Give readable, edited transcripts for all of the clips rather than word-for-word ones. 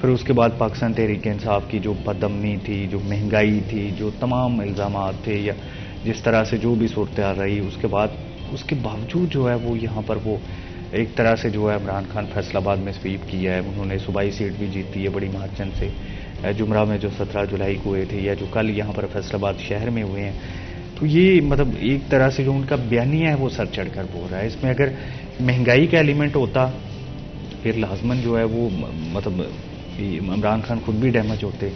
پھر اس کے بعد پاکستان تحریک انصاف کی جو بدامنی تھی، جو مہنگائی تھی، جو تمام الزامات تھے یا جس طرح سے جو بھی صورتحال رہی، اس کے باوجود جو ہے وہ یہاں پر وہ ایک طرح سے جو ہے عمران خان فیصل آباد میں سویپ کیا ہے. انہوں نے صوبائی سیٹ بھی جیتی ہے بڑی مارجن سے. جمعرہ میں جو 17 جولائی کو ہوئے تھے یا جو کل یہاں پر فیصل آباد شہر میں ہوئے ہیں، تو یہ مطلب ایک طرح سے جو ان کا بیانیہ ہے وہ سر چڑھ کر بول رہا ہے. اس میں اگر مہنگائی کا ایلیمنٹ ہوتا پھر لازماً جو ہے وہ مطلب عمران خان خود بھی ڈیمیج ہوتے.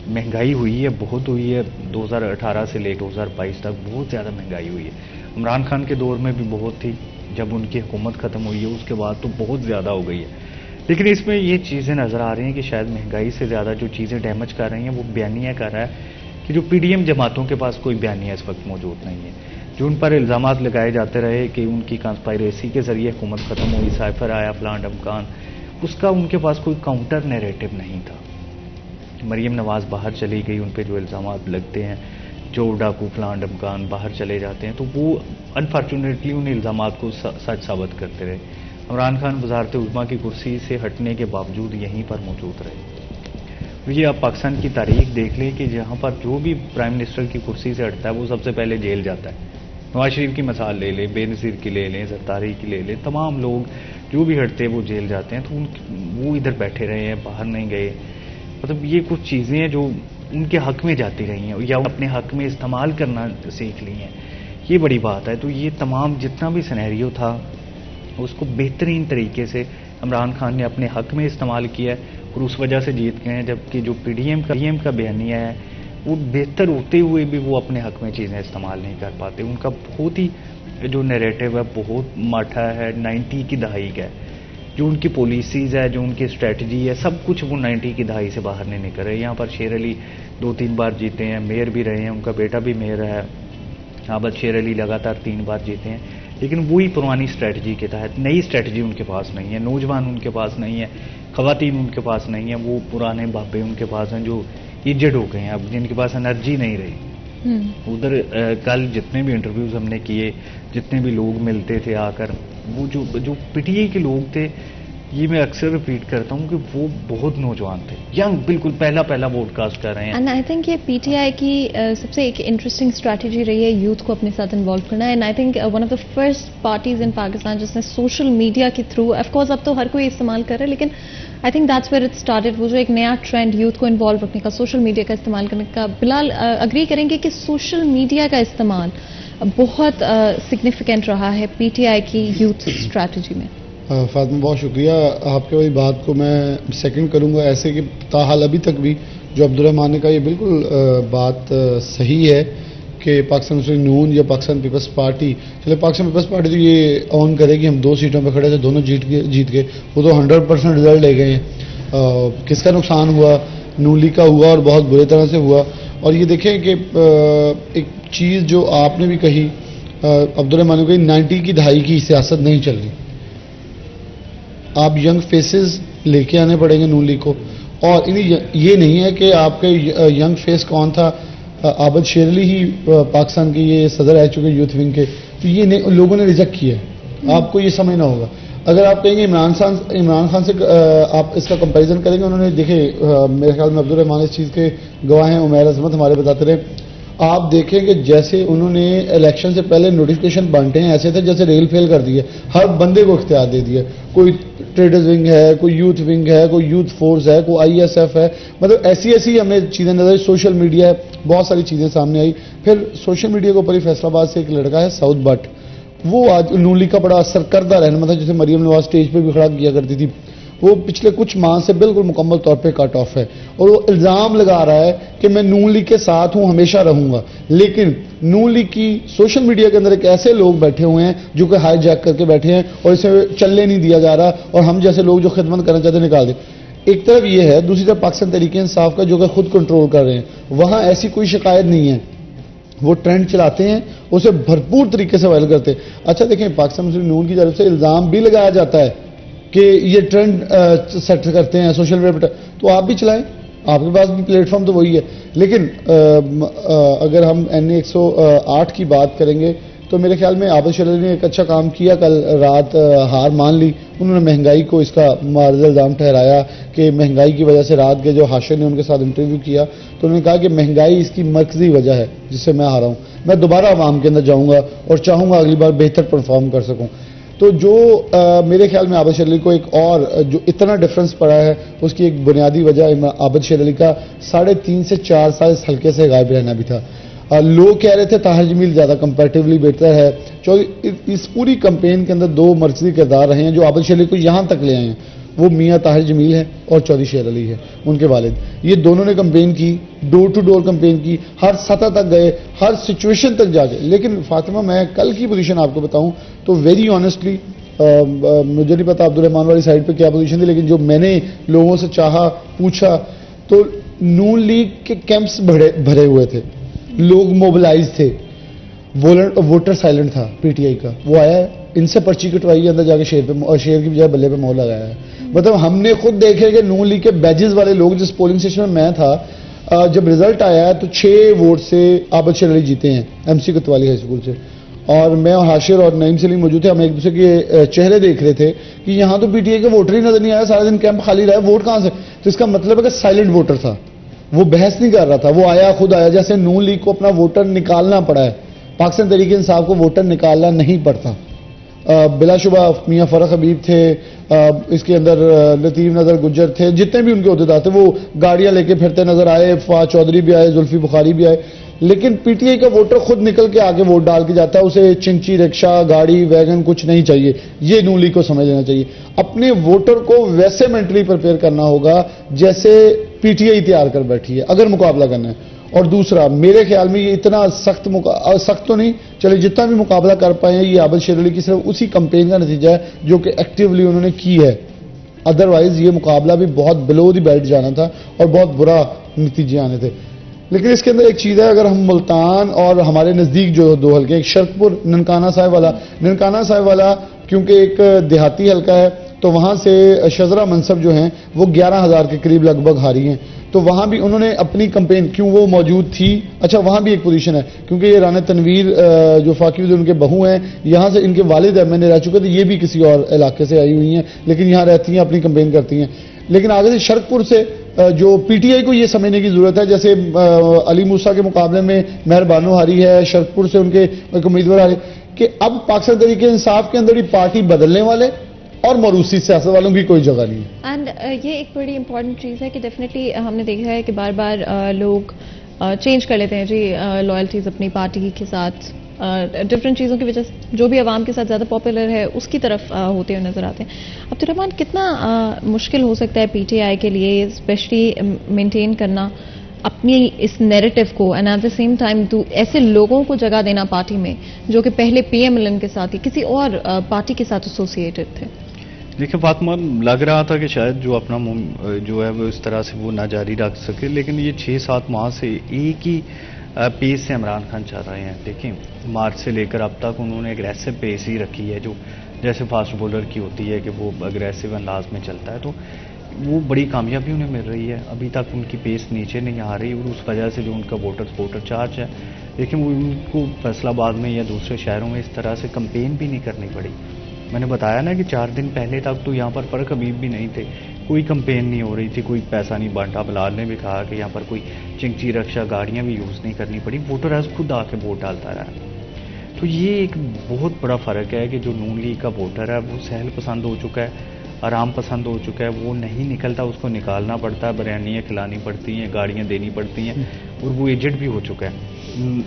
مہنگائی ہوئی ہے، بہت ہوئی ہے. 2018 سے لے 2022 تک بہت زیادہ مہنگائی ہوئی ہے. عمران خان کے دور میں بھی بہت تھی، جب ان کی حکومت ختم ہوئی ہے اس کے بعد تو بہت زیادہ ہو گئی ہے. لیکن اس میں یہ چیزیں نظر آ رہی ہیں کہ شاید مہنگائی سے زیادہ جو چیزیں ڈیمیج کر رہی ہیں وہ بیانیہ کر رہا ہے کہ جو پی ڈی ایم جماعتوں کے پاس کوئی بیانیہ اس وقت موجود نہیں ہے. جو ان پر الزامات لگائے جاتے رہے کہ ان کی کانسپائریسی کے ذریعے حکومت ختم ہوئی، سائفر آیا، فلاں ڈمکان، اس کا ان کے پاس کوئی کاؤنٹر نیریٹو نہیں تھا. مریم نواز باہر چلی گئی، ان پہ جو الزامات لگتے ہیں، جو ڈاکو فلاں ڈمکان باہر چلے جاتے ہیں، تو وہ انفارچونیٹلی ان الزامات کو سچ ثابت کرتے رہے. عمران خان وزارت عظمیٰ کی کرسی سے ہٹنے کے باوجود یہیں پر موجود رہے. یہ آپ پاکستان کی تاریخ دیکھ لیں کہ جہاں پر جو بھی پرائم منسٹر کی کرسی سے ہٹتا ہے وہ سب سے پہلے جیل جاتا ہے. نواز شریف کی مثال لے لیں، بے نظیر کی لے لیں، زرداری کی لے لیں، تمام لوگ جو بھی ہٹتے ہیں وہ جیل جاتے ہیں. تو وہ ادھر بیٹھے رہے ہیں، باہر نہیں گئے. مطلب یہ کچھ چیزیں ہیں جو ان کے حق میں جاتی رہی ہیں یا اپنے حق میں استعمال کرنا سیکھ لی ہیں. یہ بڑی بات ہے. تو یہ تمام جتنا بھی سینیریو تھا اس کو بہترین طریقے سے عمران خان نے اپنے حق میں استعمال کیا ہے اور اس وجہ سے جیت گئے ہیں. جبکہ جو پی ڈی ایم کا بیانیہ ہے وہ بہتر ہوتے ہوئے بھی وہ اپنے حق میں چیزیں استعمال نہیں کر پاتے. ان کا بہت ہی جو نیریٹو ہے بہت ماٹھا ہے، 90 کی دہائی کا ہے. جو ان کی پالیسیز ہے، جو ان کی اسٹریٹجی ہے، سب کچھ وہ 90 کی دہائی سے باہر نہیں نکل رہے. یہاں پر شیر علی 2-3 بار جیتے ہیں، میئر بھی رہے ہیں، ان کا بیٹا بھی میئر ہے. عابد شیر علی لگاتار 3 بار جیتے ہیں. لیکن وہی پرانی اسٹریٹجی کے تحت، نئی اسٹریٹجی ان کے پاس نہیں ہے. نوجوان ان کے پاس نہیں ہے، خواتین ان کے پاس نہیں ہیں. وہ پرانے بابے ان کے پاس ہیں جو ایجڈ ہو گئے ہیں، اب جن کے پاس انرجی نہیں رہی. ادھر کل جتنے بھی انٹرویوز ہم نے کیے، جتنے بھی لوگ ملتے تھے آ کر، وہ جو پی ٹی آئی کے لوگ تھے، یہ میں اکثر ریپیٹ کرتا ہوں کہ وہ بہت نوجوان تھے، ینگ، بالکل پہلا ووڈ کاسٹ کر رہے ہیں. اینڈ آئی تھنک یہ پی ٹی آئی کی سب سے ایک انٹرسٹنگ اسٹریٹجی رہی ہے یوتھ کو اپنے ساتھ انوالو کرنا. And I think one of the first parties in Pakistan جس نے سوشل میڈیا کے تھرو، آف کورس اب تو ہر کوئی استعمال کر رہا ہے، لیکن I think that's where it started. وہ جو ایک نیا ٹرینڈ یوتھ کو انوالو رکھنے کا، سوشل میڈیا کا استعمال کرنے کا. بلال اگری کریں گے کہ سوشل میڈیا کا استعمال بہت سگنیفیکینٹ رہا ہے پی ٹی آئی کی یوتھ اسٹریٹجی میں؟ فاطمہ بہت شکریہ. آپ کے والی بات کو میں سیکنڈ کروں گا، ایسے کہ تاحال ابھی تک بھی جو عبدالرحمان نے کہا یہ بالکل بات صحیح ہے کہ پاکستان مسلم نون یا پاکستان پیپلز پارٹی، چلے پاکستان پیپلز پارٹی تو یہ آن کرے کہ ہم 2 سیٹوں پہ کھڑے تھے، دونوں جیت گئے، وہ تو 100% رزلٹ لے گئے ہیں. کس کا نقصان ہوا؟ نون لیگ کا ہوا اور بہت برے طرح سے ہوا. اور یہ دیکھیں کہ ایک چیز جو آپ نے بھی کہی، عبدالرحمان نے کہی، 90 کی دہائی کی سیاست نہیں چل رہی. آپ ینگ فیسز لے کے آنے پڑیں گے نون لیگ کو. اور یہ نہیں ہے کہ آپ کے ینگ فیس کون تھا، عابد شیر علی ہی پاکستان کے یہ صدر رہ چکے یوتھ ونگ کے، تو یہ لوگوں نے ریجیکٹ کیا ہے. آپ کو یہ سمجھنا ہوگا. اگر آپ کہیں گے عمران خان سے آپ اس کا کمپیریزن کریں گے، انہوں نے دیکھے میرے خیال میں عبدالرحمان اس چیز کے گواہ ہیں، عمیر عظمت ہمارے بتاتے رہے. آپ دیکھیں کہ جیسے انہوں نے الیکشن سے پہلے نوٹیفکیشن بانٹے ہیں، ایسے تھے جیسے ریل فیل کر دیے، ہر بندے کو اختیار دے دیا. کوئی ٹریڈرز ونگ ہے، کوئی یوتھ ونگ ہے، کوئی یوتھ فورس ہے، کوئی آئی ایس ایف ہے. مطلب ایسی ہمیں چیزیں نظر آئی. سوشل میڈیا ہے، بہت ساری چیزیں سامنے آئی. پھر سوشل میڈیا کے اوپر ہی فیصل آباد سے ایک لڑکا ہے سعود بٹ، وہ آج نون لیگ کا بڑا سرکردہ رہنما تھا، جسے مریم نواز اسٹیج پہ بھی کھڑا کیا کرتی تھی. وہ پچھلے کچھ ماہ سے بالکل مکمل طور پہ کٹ آف ہے اور وہ الزام لگا رہا ہے کہ میں نون لیگ کے ساتھ ہوں، ہمیشہ رہوں گا. لیکن نون لیگ کی سوشل میڈیا کے اندر ایک ایسے لوگ بیٹھے ہوئے ہیں جو کہ ہائی جیک کر کے بیٹھے ہیں اور اسے چلنے نہیں دیا جا رہا، اور ہم جیسے لوگ جو خدمت کرنا چاہتے ہیں نکال دیں. ایک طرف یہ ہے، دوسری طرف پاکستان تحریک انصاف کا جو کہ خود کنٹرول کر رہے ہیں. وہاں ایسی کوئی شکایت نہیں ہے، وہ ٹرینڈ چلاتے ہیں، اسے بھرپور طریقے سے وائل کرتے ہیں. اچھا دیکھیں، پاکستان مسلم نون کی طرف سے الزام بھی لگایا جاتا ہے کہ یہ ٹرینڈ سیٹ کرتے ہیں سوشل میڈیا پہ، تو آپ بھی چلائیں، آپ کے پاس بھی پلیٹ فارم تو وہی ہے. لیکن اگر ہم NA 108 کی بات کریں گے تو میرے خیال میں عابد شیر علی نے ایک اچھا کام کیا. کل رات ہار مان لی, انہوں نے مہنگائی کو اس کا معرض الزام ٹھہرایا کہ مہنگائی کی وجہ سے رات کے جو حاشر نے ان کے ساتھ انٹرویو کیا تو انہوں نے کہا کہ مہنگائی اس کی مرکزی وجہ ہے جس سے میں ہارا ہوں. میں دوبارہ عوام کے اندر جاؤں گا اور چاہوں گا اگلی بار بہتر پرفارم کر سکوں. تو جو میرے خیال میں عابد شیر علی کو ایک اور جو اتنا ڈفرنس پڑا ہے اس کی ایک بنیادی وجہ عابد شیر علی کا 3.5 سے 4 سال اس حلقے سے غائب رہنا بھی تھا. لوگ کہہ رہے تھے طاہر جمیل زیادہ کمپیریٹیولی بہتر ہے. اس پوری کمپین کے اندر 2 مرکزی کردار رہے ہیں جو عابد شیر علی کو یہاں تک لے آئے ہیں, وہ میاں طاہر جمیل ہے اور چودھری شیر علی ہے, ان کے والد. یہ دونوں نے کمپین کی, ڈور ٹو ڈور کمپین کی, ہر سطح تک گئے, ہر سچویشن تک جا کے. لیکن فاطمہ میں کل کی پوزیشن آپ کو بتاؤں تو ویری آنیسٹلی مجھے نہیں پتا عبد الرحمان والی سائڈ پہ کیا پوزیشن تھی, لیکن جو میں نے لوگوں سے چاہا پوچھا تو نون لیگ کے کیمپس بھرے ہوئے تھے, لوگ موبلائز تھے, ووٹر سائلنٹ تھا پی ٹی آئی کا. وہ آیا ہے ان سے پرچی کٹوائی, اندر جا کے شیر کی بجائے بلے پہ مور لگایا ہے. مطلب ہم نے خود دیکھے کہ نون لیگ کے بیجز والے لوگ, جس پولنگ اسٹیشن میں تھا, جب رزلٹ آیا ہے تو 6 ووٹ سے عابد شیر علی جیتے ہیں ایم سی کوتوالی ہائی اسکول سے. اور میں اور حاشر اور نعیم سلیم موجود تھے, ہم ایک دوسرے کے چہرے دیکھ رہے تھے کہ یہاں تو پی ٹی آئی کا ووٹر ہی نظر نہیں آیا, سارا دن کیمپ خالی رہا, ووٹ کہاں سے؟ تو اس کا مطلب ہے کہ سائلنٹ ووٹر تھا, وہ بحث نہیں کر رہا تھا, وہ آیا خود آیا. جیسے نون لیگ کو اپنا ووٹر نکالنا پڑا ہے, پاکستان تحریک انصاف کو ووٹر نکالنا نہیں پڑتا. بلا شبہ میاں فرق حبیب تھے, اس کے اندر لطیف نظر گجر تھے, جتنے بھی ان کے عہدیدار تھے وہ گاڑیاں لے کے پھرتے نظر آئے, فواد چودھری بھی آئے, زلفی بخاری بھی آئے. لیکن پی ٹی آئی کا ووٹر خود نکل کے آگے ووٹ ڈال کے جاتا ہے, اسے چنچی رکشا گاڑی ویگن کچھ نہیں چاہیے. یہ نون لیگ کو سمجھ لینا چاہیے, اپنے ووٹر کو ویسے مینٹلی پریپیئر کرنا ہوگا جیسے پی ٹی آئی تیار کر بیٹھی ہے اگر مقابلہ کرنا ہے. اور دوسرا میرے خیال میں یہ اتنا سخت تو نہیں, چلے جتنا بھی مقابلہ کر پائے ہیں یہ عابد شیر علی کی صرف اسی کمپین کا نتیجہ ہے جو کہ ایکٹیولی انہوں نے کی ہے. ادروائز یہ مقابلہ بھی بہت بلو دی بیلٹ جانا تھا اور بہت برا نتیجے آنے تھے. لیکن اس کے اندر ایک چیز ہے, اگر ہم ملتان اور ہمارے نزدیک جو 2 حلقے, ایک شرکپور ننکانہ صاحب والا کیونکہ ایک دیہاتی حلقہ ہے تو وہاں سے شذرا منصب جو ہیں وہ 11,000 کے قریب لگ بھگ ہاری ہیں. تو وہاں بھی انہوں نے اپنی کمپین, کیوں وہ موجود تھی, اچھا وہاں بھی ایک پوزیشن ہے کیونکہ یہ رانا تنویر جو فاقی وزیر ان کے بہو ہیں, یہاں سے ان کے والد ایم این اے رہ چکے تھے, یہ بھی کسی اور علاقے سے آئی ہوئی ہیں لیکن یہاں رہتی ہیں, اپنی کمپین کرتی ہیں. لیکن آگے سے شرکپور سے جو پی ٹی آئی کو یہ سمجھنے کی ضرورت ہے, جیسے علی موسیٰ کے مقابلے میں مہر بانو ہاری ہے, شرکپور سے ان کے ایک امیدوار ہاری, کہ اب پاکستان تحریک انصاف کے اندر ہی پارٹی بدلنے والے اور موروثی سیاست والوں کی کوئی جگہ نہیں ہے. اینڈ یہ ایک بڑی امپورٹنٹ چیز ہے کہ ڈیفینیٹلی ہم نے دیکھا ہے کہ بار بار لوگ چینج کر لیتے ہیں جی لائلٹیز اپنی پارٹی کے ساتھ, ڈفرینٹ چیزوں کی وجہ سے جو بھی عوام کے ساتھ زیادہ پاپولر ہے اس کی طرف ہوتے ہوئے نظر آتے ہیں. عبد الرحمان, کتنا مشکل ہو سکتا ہے پی ٹی آئی کے لیے اسپیشلی مینٹین کرنا اپنی اس نیریٹو کو, and at the same time ایسے لوگوں کو جگہ دینا پارٹی میں جو کہ پہلے پی ایم ایل این کے ساتھ ہی کسی اور پارٹی کے ساتھ ایسوسیٹڈ تھے. دیکھیں فاطمہ, لگ رہا تھا کہ شاید جو اپنا جو ہے وہ اس طرح سے وہ نہ جاری رکھ سکے, لیکن یہ 6-7 ماہ سے ایک ہی پیس سے عمران خان چل رہے ہیں. دیکھیں مارچ سے لے کر اب تک انہوں نے اگریسو پیس ہی رکھی ہے, جو جیسے فاسٹ بولر کی ہوتی ہے کہ وہ اگریسو انداز میں چلتا ہے, تو وہ بڑی کامیابی انہیں مل رہی ہے. ابھی تک ان کی پیس نیچے نہیں آ رہی, اور اس وجہ سے جو ان کا ووٹر چارج ہے, لیکن وہ ان کو فیصل آباد میں یا دوسرے شہروں میں اس طرح سے کمپین بھی نہیں کرنی پڑی. میں نے بتایا نا کہ 4 دن پہلے تک تو یہاں پر فرق حبیب بھی نہیں تھے, کوئی کمپین نہیں ہو رہی تھی, کوئی پیسہ نہیں بانٹا. بلال نے بھی کہا کہ یہاں پر کوئی چنچی رکشا گاڑیاں بھی یوز نہیں کرنی پڑی, ووٹر ایز خود آ کے ووٹ ڈالتا رہا. تو یہ ایک بہت بڑا فرق ہے کہ جو نون لیگ کا ووٹر ہے وہ سہل پسند ہو چکا ہے, آرام پسند ہو چکا ہے, وہ نہیں نکلتا, اس کو نکالنا پڑتا ہے, بریانیاں کھلانی پڑتی ہیں, گاڑیاں دینی پڑتی ہیں, اور وہ ایجنٹ بھی ہو چکا ہے.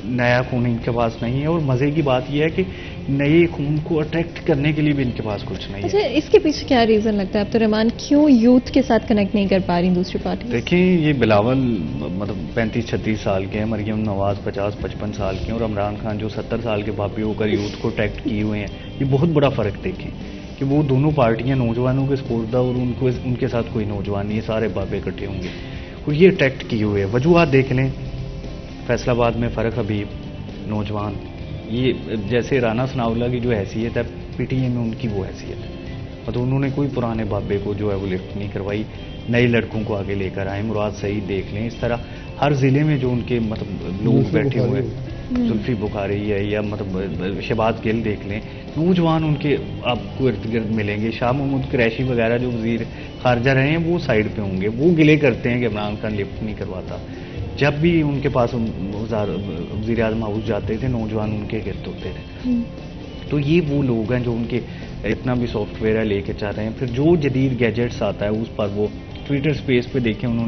نیا خون ان کے پاس نہیں ہے, اور مزے کی بات یہ ہے کہ نئے خون کو اٹریکٹ کرنے کے لیے بھی ان کے پاس کچھ نہیں ہے. اچھا, اس کے پیچھے کیا ریزن لگتا ہے عبد الرحمان, کیوں یوتھ کے ساتھ کنیکٹ نہیں کر پا رہی دوسری پارٹی؟ دیکھیں یہ بلاول مطلب 35-36 سال کے ہیں, مریم نواز 50-55 سال کے ہیں, اور عمران خان جو 70 سال کے باپی ہو کر یوتھ کو اٹریکٹ کیے ہوئے ہیں. یہ بہت بڑا فرق دیکھیں کہ وہ دونوں پارٹیاں نوجوانوں کے سپورٹ اور ان کے ساتھ کوئی نوجوان نہیں ہے, سارے بابے اکٹھے ہوں گے, اور یہ اٹریکٹ کیے ہوئے. وجوہات دیکھ لیں, فیصل آباد میں فرق حبیب نوجوان, یہ جیسے رانا ثناء اللہ کی جو حیثیت ہے پی ٹی اے میں ان کی وہ حیثیت ہے, مطلب انہوں نے کوئی پرانے بابے کو جو ہے وہ لفٹ نہیں کروائی. نئے لڑکوں کو آگے لے کر آئیں. مراد سعید دیکھ لیں, اس طرح ہر ضلع میں جو ان کے مطلب لوگ بیٹھے ہوئے ہیں, زلفی بخاری ہے یا مطلب شہباز گل دیکھ لیں, نوجوان ان کے آپ کو ارد گرد ملیں گے. شاہ محمود قریشی وغیرہ جو وزیر خارجہ رہے ہیں وہ سائڈ پہ ہوں گے, وہ گلے کرتے ہیں کہ عمران خان لفٹ نہیں کرواتا. جب بھی ان کے پاس وزیر اعظم ہاؤس جاتے تھے نوجوان ان کے گرد ہوتے تھے. تو یہ وہ لوگ ہیں جو ان کے اتنا بھی سافٹ ویئر ہے لے کے چاہ رہے ہیں. پھر جو جدید گیجٹس آتا ہے اس پر وہ ٹویٹر سپیس پہ دیکھیں انہوں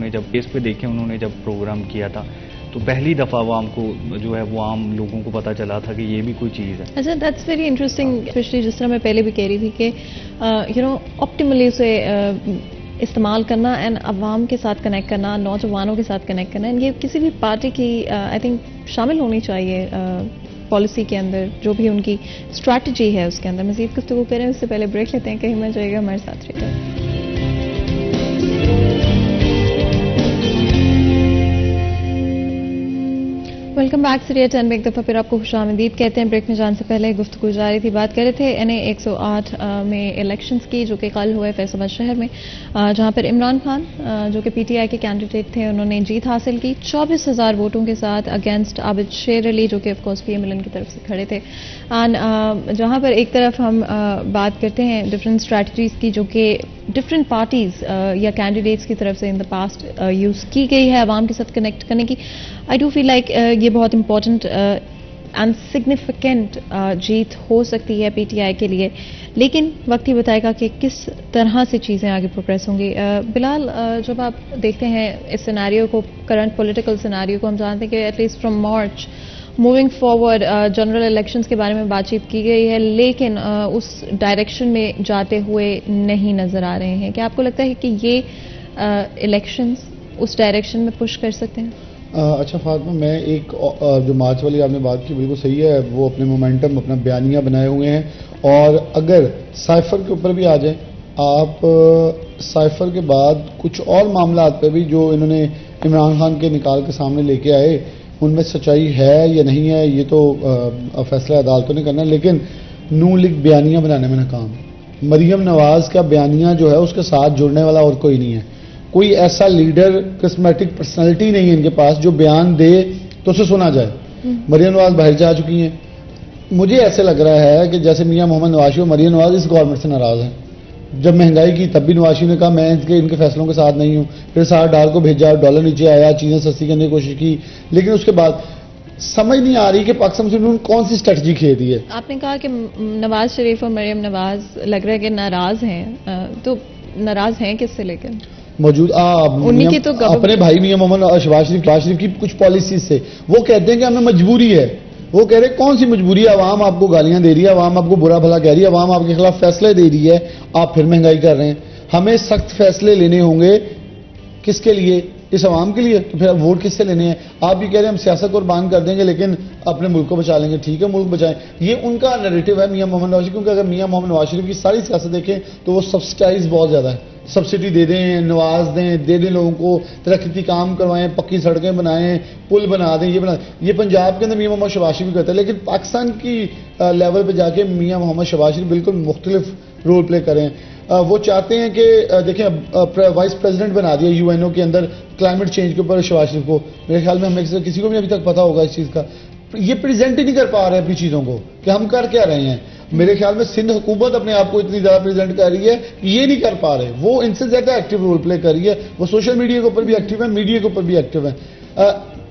نے جب پروگرام کیا تھا تو پہلی دفعہ عوام کو جو ہے وہ عام لوگوں کو پتہ چلا تھا کہ یہ بھی کوئی چیز ہے. اچھا, دیٹس ویری انٹرسٹنگ, اسپیشلی جس طرح میں پہلے بھی کہہ رہی تھی کہ آپٹیملی اسے استعمال کرنا اینڈ عوام کے ساتھ کنیکٹ کرنا, نوجوانوں کے ساتھ کنیکٹ کرنا, یہ کسی بھی پارٹی کی آئی تھنک شامل ہونی چاہیے پالیسی کے اندر, جو بھی ان کی اسٹریٹجی ہے اس کے اندر. مزید گفتگو کریں اس سے پہلے بریک لیتے ہیں, کہیں مت جائے گا, ہمارے ساتھ رہیے گا. Welcome back. سریہ ٹین میں ایک دفعہ پھر آپ کو خوش آمدید کہتے ہیں. بریک میں جان سے پہلے گفتگو جاری تھی, بات کر رہے تھے NA 108 میں الیکشنز کی جو کہ کل ہوئے فیصل آباد شہر میں, جہاں پر عمران خان جو کہ PTI کے کینڈیڈیٹ تھے انہوں نے جیت حاصل کی 24,000 ووٹوں کے ساتھ اگینسٹ عابد شیر علی جو کہ آف کورس PMLN کی طرف سے کھڑے تھے. اینڈ جہاں پر ایک طرف ہم بات کرتے ہیں ڈفرینٹ اسٹریٹجیز کی جو کہ ڈفرینٹ پارٹیز یا کینڈیڈیٹس کی طرف سے ان دا پاسٹ یوز کی گئی ہے عوام کے ساتھ کنیکٹ کرنے کی. آئی ڈو فیل لائک یہ بہت امپورٹنٹ اینڈ سگنیفیکنٹ جیت ہو سکتی ہے PTI کے لیے, لیکن وقت ہی بتائے گا کہ کس طرح سے چیزیں آگے پروگریس ہوں گی. بلال, جب آپ دیکھتے ہیں اس سیناریو کو, کرنٹ پولیٹیکل سیناریو کو, ہم جانتے ہیں کہ at least from March moving forward general elections کے بارے میں بات چیت کی گئی ہے, لیکن اس ڈائریکشن میں جاتے ہوئے نہیں نظر آ رہے ہیں. کیا آپ کو لگتا ہے کہ یہ الیکشنز اس ڈائریکشن میں پش کر سکتے ہیں؟ اچھا فاطمہ, میں ایک جو مارچ والی آپ نے بات کی بالکل صحیح ہے, وہ اپنے مومنٹم اپنا بیانیہ بنائے ہوئے ہیں, اور اگر سائفر کے اوپر بھی آ جائیں آپ, سائفر کے بعد کچھ اور معاملات پہ بھی جو انہوں نے عمران خان کے نکال کے سامنے لے کے آئے, ان میں سچائی ہے یا نہیں ہے یہ تو فیصلہ عدالتوں نے کرنا ہے, لیکن نون لیگ بیانیہ بنانے میں ناکام. مریم نواز کا بیانیہ جو ہے اس کے ساتھ جڑنے والا اور کوئی نہیں ہے. کوئی ایسا لیڈر کرسمیٹک پرسنالٹی نہیں ہے ان کے پاس جو بیان دے تو اسے سنا جائے. مریم نواز باہر جا چکی ہیں. مجھے ایسے لگ رہا ہے کہ جیسے میاں محمد نواز اور مریم نواز اس گورنمنٹ سے ناراض ہیں. جب مہنگائی کی تب بھی نواز نے کہا میں ان کے فیصلوں کے ساتھ نہیں ہوں, پھر $60 کو بھیجا, ڈالر نیچے آیا, چیزیں سستی کرنے کی کوشش کی, لیکن اس کے بعد سمجھ نہیں آ رہی کہ پاکستان مسلم لیگ کون سی اسٹریٹجی کھیلی ہے. آپ نے کہا کہ نواز شریف اور مریم نواز لگ رہا ہے کہ ناراض ہیں, تو ناراض ہیں کس سے؟ لیکن موجود اپنے بھائی میاں محمد شہباز شریف کی کچھ پالیسیز سے وہ کہتے ہیں کہ ہمیں مجبوری ہے. وہ کہہ رہے کون سی مجبوری ہے؟ عوام آپ کو گالیاں دے رہی ہے, عوام آپ کو برا بھلا کہہ رہی ہے, عوام آپ کے خلاف فیصلے دے رہی ہے, آپ پھر مہنگائی کر رہے ہیں. ہمیں سخت فیصلے لینے ہوں گے. کس کے لیے؟ اس عوام کے لیے. تو پھر ووٹ کس سے لینے ہیں؟ آپ بھی کہہ رہے ہیں ہم سیاست قربان کر دیں گے لیکن اپنے ملک کو بچا لیں گے. ٹھیک ہے, ملک بچائیں, یہ ان کا نیریٹو ہے میاں محمد نواز شریف. کیونکہ اگر میاں محمد نواز شریف کی ساری سیاست دیکھیں تو وہ سبسٹائز بہت زیادہ ہے. سبسڈی دے دیں, نواز دے دیں لوگوں کو, ترقیتی کام کروائیں, پکی سڑکیں بنائیں, پل بنا دیں, یہ بنا دیں. یہ پنجاب کے اندر میاں محمد شہباز شریف کرتا ہے, لیکن پاکستان کی لیول پہ جا کے میاں محمد شہباز شریف بالکل مختلف رول پلے کریں. وہ چاہتے ہیں کہ دیکھیں وائس پریزیڈنٹ بنا دیا UNO کے اندر کلائمیٹ چینج کے اوپر شہباز شریف کو. میرے خیال میں ہمیں کسی کو بھی ابھی تک پتا ہوگا اس چیز کا. یہ پریزنٹ ہی نہیں کر پا رہے اپنی چیزوں کو کہ ہم کر کیا رہے ہیں. میرے خیال میں سندھ حکومت اپنے آپ کو اتنی زیادہ پریزنٹ کر رہی ہے کہ یہ نہیں کر پا رہے. وہ ان سے زیادہ ایکٹیو رول پلے کر رہی ہے. وہ سوشل میڈیا کے اوپر بھی ایکٹیو ہے, میڈیا کے اوپر بھی ایکٹیو ہے.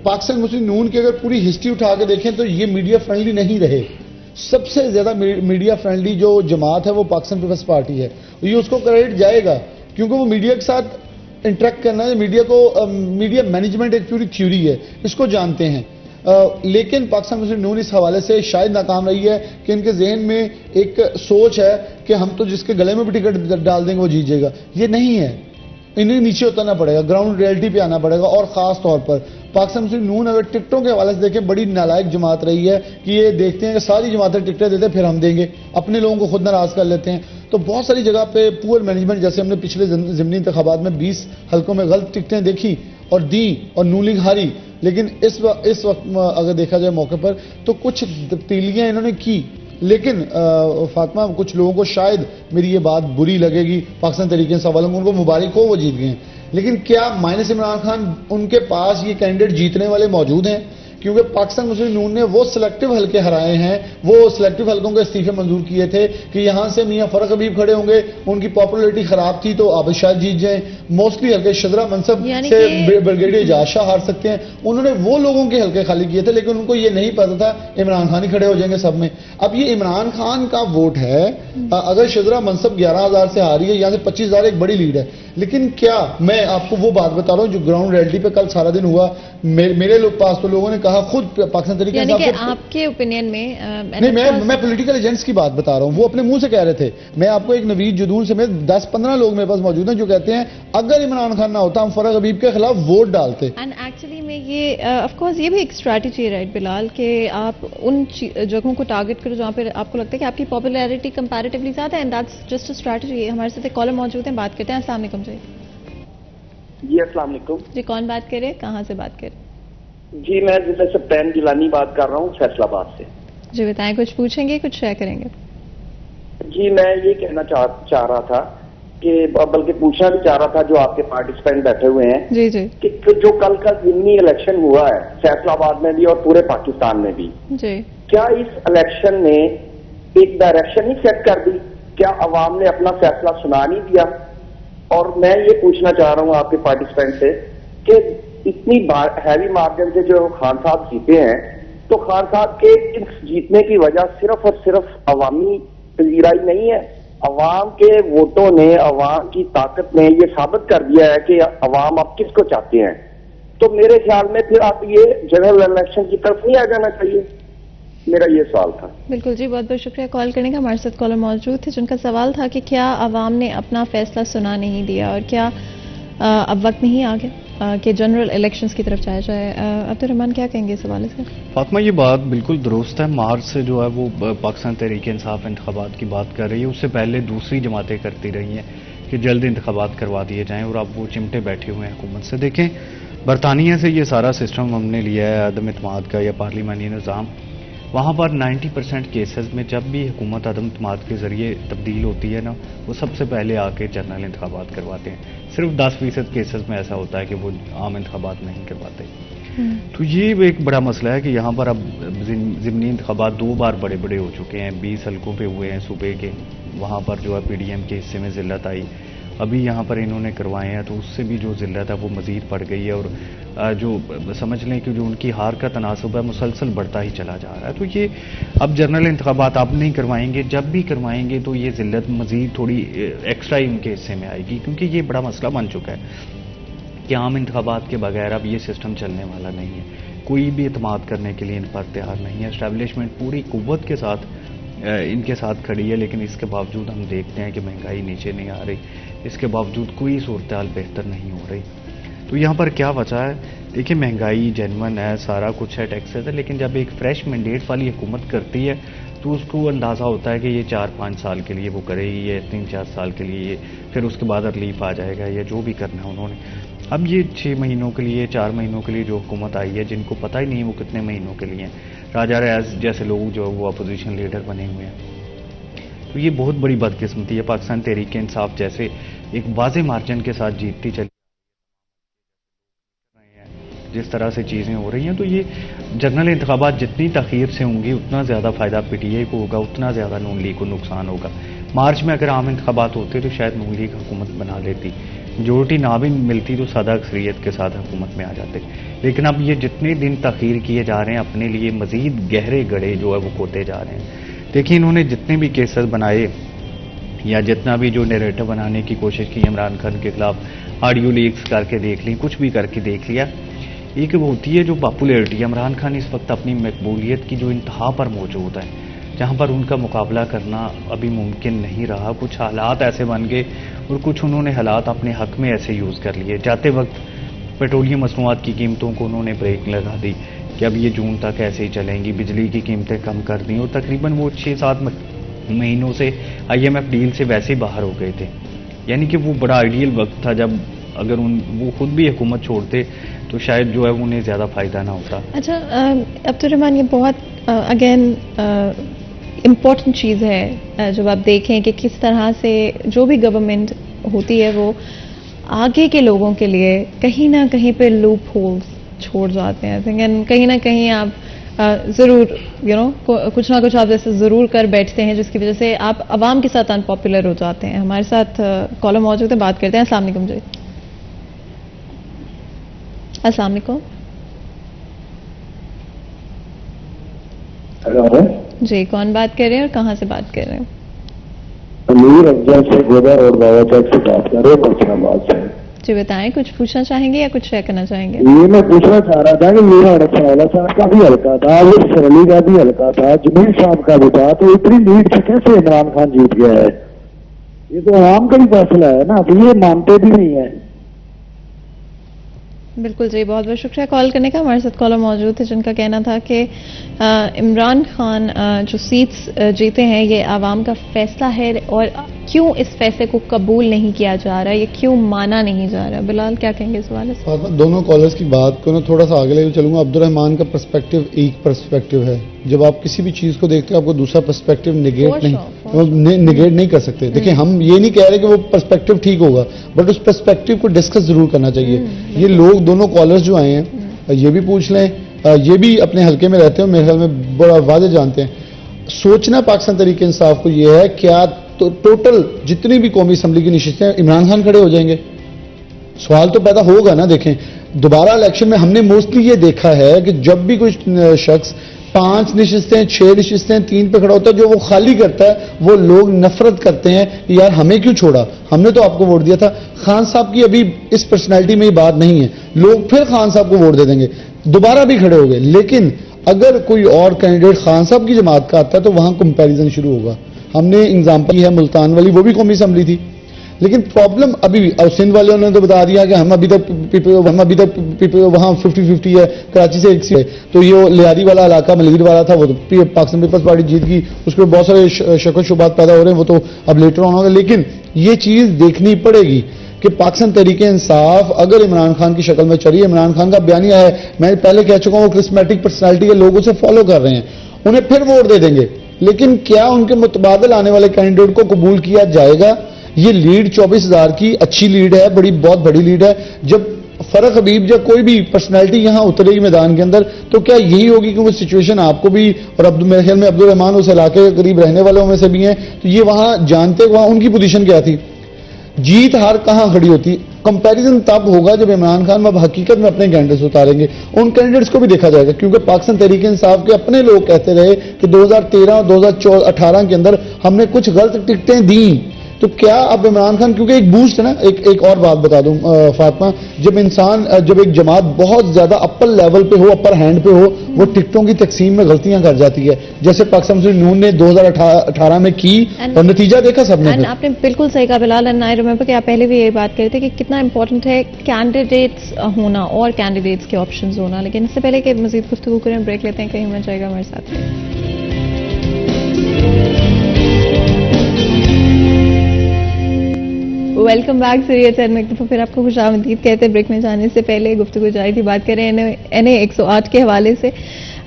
پاکستان مسلم نون کی اگر پوری ہسٹری اٹھا کے دیکھیں تو یہ میڈیا فرینڈلی نہیں رہے. سب سے زیادہ میڈیا فرینڈلی جو جماعت ہے وہ پاکستان پیپلز پارٹی ہے. یہ اس کو کریڈٹ جائے گا کیونکہ وہ میڈیا کے ساتھ انٹریکٹ کرنا ہے. میڈیا مینجمنٹ ایک پوری تھیوری ہے, اس کو جانتے ہیں. لیکن پاکستان مسلم نون اس حوالے سے شاید ناکام رہی ہے کہ ان کے ذہن میں ایک سوچ ہے کہ ہم تو جس کے گلے میں بھی ٹکٹ ڈال دیں گے وہ جیت جائے گا. یہ نہیں ہے. انہیں نیچے اترنا پڑے گا, گراؤنڈ ریئلٹی پہ آنا پڑے گا. اور خاص طور پر پاکستان مسلم نون اگر ٹکٹوں کے حوالے سے دیکھیں بڑی نالائق جماعت رہی ہے کہ یہ دیکھتے ہیں کہ ساری جماعتیں ٹکٹیں دیتے ہیں پھر ہم دیں گے, اپنے لوگوں کو خود ناراض کر لیتے ہیں. تو بہت ساری جگہ پہ پور مینجمنٹ, جیسے ہم نے پچھلے ضمنی انتخابات میں 20 حلقوں میں غلط ٹکٹیں دیکھی اور دیں اور نون لیگ ہاری. لیکن اس وقت اگر دیکھا جائے موقع پر تو کچھ تبدیلیاں انہوں نے کی. لیکن فاطمہ کچھ لوگوں کو شاید میری یہ بات بری لگے گی, پاکستان تحریک انصاف والوں کو ان کو مبارک ہو وہ جیت گئے ہیں, لیکن کیا مائنس عمران خان ان کے پاس یہ کینڈیڈیٹ جیتنے والے موجود ہیں؟ کیونکہ پاکستان مسلم نون نے وہ سلیکٹو حلقے ہرائے ہیں، وہ سلیکٹو حلقوں کے استعفے منظور کیے تھے کہ یہاں سے میاں فرق حبیب کھڑے ہوں گے، ان کی پاپولیرٹی خراب تھی تو عابد شاہ جیت جائیں، موسٹلی حلقے شجرا منصب سے بریگیڈیئر اعجاز شاہ ہار سکتے ہیں، انہوں نے وہ لوگوں کے حلقے خالی کیے تھے، لیکن ان کو یہ نہیں پتا تھا عمران خان ہی کھڑے ہو جائیں گے سب میں۔ اب یہ عمران خان کا ووٹ ہے، اگر شجرا منصب 11,000 سے آ رہی ہے، یہاں سے 25,000 ایک بڑی لیڈ ہے، لیکن کیا میں آپ کو وہ بات بتا رہا ہوں جو گراؤنڈ ریئلٹی پہ کل سارا دن ہوا، میرے پاس تو لوگوں نے کہا خود پاکستان تحریک یعنی انصاف کہ آپ کے اوپینین میں نہیں، میں پولیٹیکل ایجنٹس کی بات بتا رہا ہوں، وہ اپنے منہ سے کہہ رہے تھے، میں آپ کو ایک نوید جدول سمیت 10-15 لوگ میرے پاس موجود ہیں جو کہتے ہیں اگر عمران خان نہ ہوتا ہم فرق حبیب کے خلاف ووٹ ڈالتے۔ اینڈ ایکچولی میں یہ آف کورس یہ بھی ایک اسٹریٹجی ہے رائٹ بلال، کہ آپ ان جگہوں کو ٹارگٹ کرو جہاں پہ آپ کو لگتا ہے کہ آپ کی پاپولیرٹی کمپیریٹیولی زیادہ ہے، and that's just a strategy. ہمارے ساتھ ایک کالر موجود ہیں، بات کرتے ہیں۔ السلام علیکم جی۔ جی السلام علیکم جی کون بات کرے، کہاں سے بات کرے؟ جی میں ضلع سپتین جیلانی بات کر رہا ہوں فیصل آباد سے۔ جی بتائیں، کچھ پوچھیں گے، کچھ شیئر کریں گے؟ جی میں یہ کہنا چاہ رہا تھا کہ بلکہ پوچھنا بھی چاہ رہا تھا جو آپ کے پارٹیسپینٹ بیٹھے ہوئے ہیں جی جی کہ جو کل کا ضمنی الیکشن ہوا ہے فیصل آباد میں بھی اور پورے پاکستان میں بھی، جی کیا اس الیکشن نے ایک ڈائریکشن ہی سیٹ کر دی؟ کیا عوام نے اپنا فیصلہ سنا نہیں دیا؟ اور میں یہ پوچھنا چاہ رہا ہوں آپ کے پارٹیسپینٹ سے کہ اتنی ہیوی مارجن سے جو خان صاحب جیتے ہیں تو خان صاحب کے جیتنے کی وجہ صرف اور صرف عوامی پذیرائی نہیں ہے، عوام کے ووٹوں نے، عوام کی طاقت نے یہ ثابت کر دیا ہے کہ عوام اب کس کو چاہتے ہیں۔ تو میرے خیال میں پھر آپ یہ جنرل الیکشن کی طرف نہیں آ جانا چاہیے، میرا یہ سوال تھا۔ بالکل جی، بہت بہت شکریہ کال کرنے کا۔ ہمارے ساتھ کالر موجود تھے جن کا سوال تھا کہ کیا عوام نے اپنا فیصلہ سنا نہیں دیا اور کیا اب وقت نہیں آ گیا کہ جنرل الیکشنز کی طرف جایا جائے۔ عبد الرحمان کیا کہیں گے اس حوالے سے؟ فاطمہ یہ بات بالکل درست ہے، مارچ سے جو ہے وہ پاکستان تحریک انصاف انتخابات کی بات کر رہی ہے، اس سے پہلے دوسری جماعتیں کرتی رہی ہیں کہ جلد انتخابات کروا دیے جائیں اور اب وہ چمٹے بیٹھے ہوئے ہیں حکومت سے۔ دیکھیں برطانیہ سے یہ سارا سسٹم ہم نے لیا ہے عدم اعتماد کا یا پارلیمانی نظام، وہاں پر 90% کیسز میں جب بھی حکومت عدم اعتماد کے ذریعے تبدیل ہوتی ہے نا، وہ سب سے پہلے آ کے جنرل انتخابات کرواتے ہیں۔ صرف 10% کیسز میں ایسا ہوتا ہے کہ وہ عام انتخابات نہیں کرواتے۔ تو یہ ایک بڑا مسئلہ ہے کہ یہاں پر اب ضمنی انتخابات 2 بار بڑے بڑے ہو چکے ہیں، 20 حلقوں پہ ہوئے ہیں صوبے کے، وہاں پر جو ہے پی ڈی ایم کے حصے میں ذلت آئی، ابھی یہاں پر انہوں نے کروائے ہیں تو اس سے بھی جو ذلت ہے وہ مزید بڑھ گئی ہے، اور جو سمجھ لیں کہ جو ان کی ہار کا تناسب ہے مسلسل بڑھتا ہی چلا جا رہا ہے۔ تو یہ اب جنرل انتخابات اب نہیں کروائیں گے، جب بھی کروائیں گے تو یہ ذلت مزید تھوڑی ایکسٹرا ان کے حصے میں آئے گی، کیونکہ یہ بڑا مسئلہ بن چکا ہے کہ عام انتخابات کے بغیر اب یہ سسٹم چلنے والا نہیں ہے، کوئی بھی اعتماد کرنے کے لیے ان پر تیار نہیں ہے۔ اسٹیبلشمنٹ پوری قوت کے ساتھ ان کے ساتھ کھڑی ہے، لیکن اس کے باوجود ہم دیکھتے ہیں کہ مہنگائی نیچے نہیں آ رہی، اس کے باوجود کوئی صورتحال بہتر نہیں ہو رہی۔ تو یہاں پر کیا بچا ہے؟ دیکھیں مہنگائی جینون ہے، سارا کچھ ہے، ٹیکسز ہے، لیکن جب ایک فریش مینڈیٹ والی حکومت کرتی ہے تو اس کو اندازہ ہوتا ہے کہ یہ 4-5 سال کے لیے وہ کرے گی، یہ 3-4 سال کے لیے یہ، پھر اس کے بعد ریلیف آ جائے گا یا جو بھی کرنا ہے انہوں نے۔ اب یہ 6 مہینوں کے لیے، 4 مہینوں کے لیے جو حکومت آئی ہے، جن کو پتہ ہی نہیں وہ کتنے مہینوں کے لیے ہیں، راجہ ریاض جیسے لوگ جو وہ اپوزیشن لیڈر بنے ہوئے ہیں، تو یہ بہت بڑی بدقسمتی ہے۔ پاکستان تحریک انصاف جیسے ایک واضح مارجن کے ساتھ جیتتی چلی جس طرح سے چیزیں ہو رہی ہیں، تو یہ جنرل انتخابات جتنی تاخیر سے ہوں گی اتنا زیادہ فائدہ پی ٹی آئی کو ہوگا، اتنا زیادہ نون لیگ کو نقصان ہوگا۔ مارچ میں اگر عام انتخابات ہوتے تو شاید نون لیگ حکومت بنا لیتی، میجورٹی نہ بھی ملتی تو سادہ اکثریت کے ساتھ حکومت میں آ جاتے، لیکن اب یہ جتنے دن تاخیر کیے جا رہے ہیں اپنے لیے مزید گہرے گڑھے جو ہے وہ کھوتے جا رہے ہیں۔ دیکھیں انہوں نے جتنے بھی کیسز بنائے یا جتنا بھی جو نیریٹو بنانے کی کوشش کی عمران خان کے خلاف، آڈیو لیکس کر کے دیکھ لی، کچھ بھی کر کے دیکھ لیا، ایک وہ ہوتی ہے جو پاپولیرٹی۔ عمران خان اس وقت اپنی مقبولیت کی جو انتہا پر موجود ہے، جہاں پر ان کا مقابلہ کرنا ابھی ممکن نہیں رہا۔ کچھ حالات ایسے بن گئے اور کچھ انہوں نے حالات اپنے حق میں ایسے یوز کر لیے۔ جاتے وقت پیٹرولیم مصنوعات کی قیمتوں کو انہوں نے بریک لگا دی کہ اب یہ جون تک ایسے ہی چلیں گی، بجلی کی قیمتیں کم کر دیں، اور تقریباً وہ 6-7 مہینوں سے IMF ڈیل سے ویسے ہی باہر ہو گئے تھے۔ یعنی کہ وہ بڑا آئیڈیل وقت تھا جب اگر وہ خود بھی حکومت چھوڑتے تو شاید جو ہے انہیں زیادہ فائدہ نہ ہوتا۔ اچھا عبد الرحمان، یہ بہت اگین امپورٹنٹ چیز ہے جب آپ دیکھیں کہ کس طرح سے جو بھی گورنمنٹ ہوتی ہے وہ آگے کے لوگوں کے لیے کہیں نہ کہیں پہ لوپ ہولز چھوڑ جاتے ہیں. کہیں نہ کہیں آپ ضرور کچھ نہ کچھ آپ جیسے ضرور کر بیٹھتے ہیں جس کی وجہ سے آپ عوام کے ساتھ انپاپولر ہو جاتے ہیں. ہمارے ساتھ کالر موجود ہے, بات کرتے ہیں. السلام علیکم جی. السلام علیکم جی, کون بات کر رہے ہیں اور کہاں سے بات کر رہے ہیں؟ امیر افضل سے گودا روڈ بابا چوک سے بات کر رہے ہیں, مرچہ آباد سے. جی بتائیں, کچھ پوچھنا چاہیں گے یا کچھ شیئر کرنا چاہیں گے؟ یہ میں پوچھنا چاہ رہا تھا کہ میرا فیصلہ صاحب کا بھی ہلکا تھا, وہ سرلی کا بھی ہلکا تھا, جمیل صاحب کا بھی تھا, تو اتنی لیڈ سے کیسے عمران خان جیت گیا ہے؟ یہ تو عوام کا ہی فیصلہ ہے نا, تو یہ مانتے بھی نہیں ہے. بالکل جی, بہت بہت شکریہ کال کرنے کا. ہمارے ساتھ کالر موجود تھے جن کا کہنا تھا کہ عمران خان جو سیٹس جیتے ہیں یہ عوام کا فیصلہ ہے, اور کیوں اس فیصلے کو قبول نہیں کیا جا رہا, یہ کیوں مانا نہیں جا رہا؟ بلال کیا کہیں گے اس حوالے سے؟ دونوں کالرز کی بات کو تھوڑا سا آگے لے کے چلوں گا. عبد الرحمان کا پرسپیکٹو ایک پرسپیکٹو ہے. جب آپ کسی بھی چیز کو دیکھتے ہیں آپ کو دوسرا پرسپیکٹو نگیٹ نہیں کر سکتے. دیکھیں, ہم یہ نہیں کہہ رہے کہ وہ پرسپیکٹو ٹھیک ہوگا, بٹ اس پرسپیکٹو کو ڈسکس ضرور کرنا چاہیے. یہ لوگ دونوں کالرز جو آئے ہیں یہ بھی پوچھ لیں, یہ بھی اپنے حلقے میں رہتے ہیں, میرے خیال میں بڑا واضح جانتے ہیں. سوچنا پاکستان تحریک انصاف کو یہ ہے, کیا ٹوٹل جتنی بھی قومی اسمبلی کی نشستیں عمران خان کھڑے ہو جائیں گے؟ سوال تو پیدا ہوگا نا. دیکھیں, دوبارہ الیکشن میں ہم نے موسٹلی یہ دیکھا ہے کہ جب بھی کوئی شخص 5 نشستیں 6 نشستیں 3 پہ کھڑا ہوتا ہے, جو وہ خالی کرتا ہے وہ لوگ نفرت کرتے ہیں کہ یار ہمیں کیوں چھوڑا, ہم نے تو آپ کو ووٹ دیا تھا. خان صاحب کی ابھی اس پرسنالٹی میں یہ بات نہیں ہے, لوگ پھر خان صاحب کو ووٹ دے دیں گے, دوبارہ بھی کھڑے ہو گئے. لیکن اگر کوئی اور کینڈیڈیٹ خان صاحب کی جماعت کا آتا ہے تو وہاں کمپیریزن شروع ہوگا. ہم نے ایگزامپل ہے ملتان والی, وہ بھی قومی اسمبلی تھی, لیکن پرابلم ابھی بھی, اور سندھ والوں نے تو بتا دیا کہ ہم ابھی تک وہاں 50-50 ہے, کراچی سے 1 ہے. تو یہ لیاری والا علاقہ ملیر والا تھا, وہ تو پاکستان پیپلز پارٹی جیت گئی, اس پہ بہت سارے شک و شبہات پیدا ہو رہے ہیں, وہ تو اب لیٹر آن ہوگا. لیکن یہ چیز دیکھنی پڑے گی کہ پاکستان تحریک انصاف اگر عمران خان کی شکل میں چلی, عمران خان کا بیانیہ ہے, میں پہلے کہہ چکا ہوں, وہ کرسمیٹک پرسنالٹی کے لوگوں سے فالو کر رہے ہیں, انہیں پھر ووٹ دے دیں گے. لیکن کیا ان کے متبادل آنے والے کینڈیڈیٹ کو قبول کیا جائے گا؟ یہ لیڈ 24,000 کی اچھی لیڈ ہے, بہت بڑی لیڈ ہے. جب فرق حبیب جب کوئی بھی پرسنالٹی یہاں اترے گی میدان کے اندر, تو کیا یہی ہوگی کہ وہ سچویشن آپ کو بھی, اور میرے خیال میں عبد الرحمان اس علاقے کے قریب رہنے والوں میں سے بھی ہیں, تو یہ وہاں جانتے وہاں ان کی پوزیشن کیا تھی, جیت ہار کہاں کھڑی ہوتی. کمپیریزن تب ہوگا جب عمران خان اب حقیقت میں اپنے کینڈیڈیٹس اتاریں گے, ان کینڈیڈیٹس کو بھی دیکھا جائے گا. کیونکہ پاکستان تحریک انصاف کے اپنے لوگ کہتے رہے کہ 2013 اور 2018 کے اندر ہم نے کچھ غلط ٹکٹیں دیں, تو کیا اب عمران خان, کیونکہ ایک بوسٹ ہے نا. ایک اور بات بتا دوں فاطمہ, جب ایک جماعت بہت زیادہ اپر لیول پہ ہو, اپر ہینڈ پہ ہو, وہ ٹکٹوں کی تقسیم میں غلطیاں کر جاتی ہے, جیسے پاکستان مسلم یونین نے 2018 میں کی, اور نتیجہ دیکھا سب نے. آپ نے بالکل صحیح کہا بلال, اینڈ آئی ریممبر کہ آپ پہلے بھی یہی بات کرتے تھے کہ کتنا امپورٹنٹ ہے کینڈیڈیٹس ہونا اور کینڈیڈیٹس کے آپشنز ہونا. لیکن اس سے پہلے کہ مزید گفتگو کریں, بریک لیتے ہیں, کہیں ہونا چاہے گا ہمارے ساتھ. ویلکم بیک سیریت اینڈ ایک دفعہ پھر آپ کو خوش آمدید کہتے ہیں. بریک میں جانے سے پہلے گفتگو جاری تھی, بات کریں NA 108 کے حوالے سے,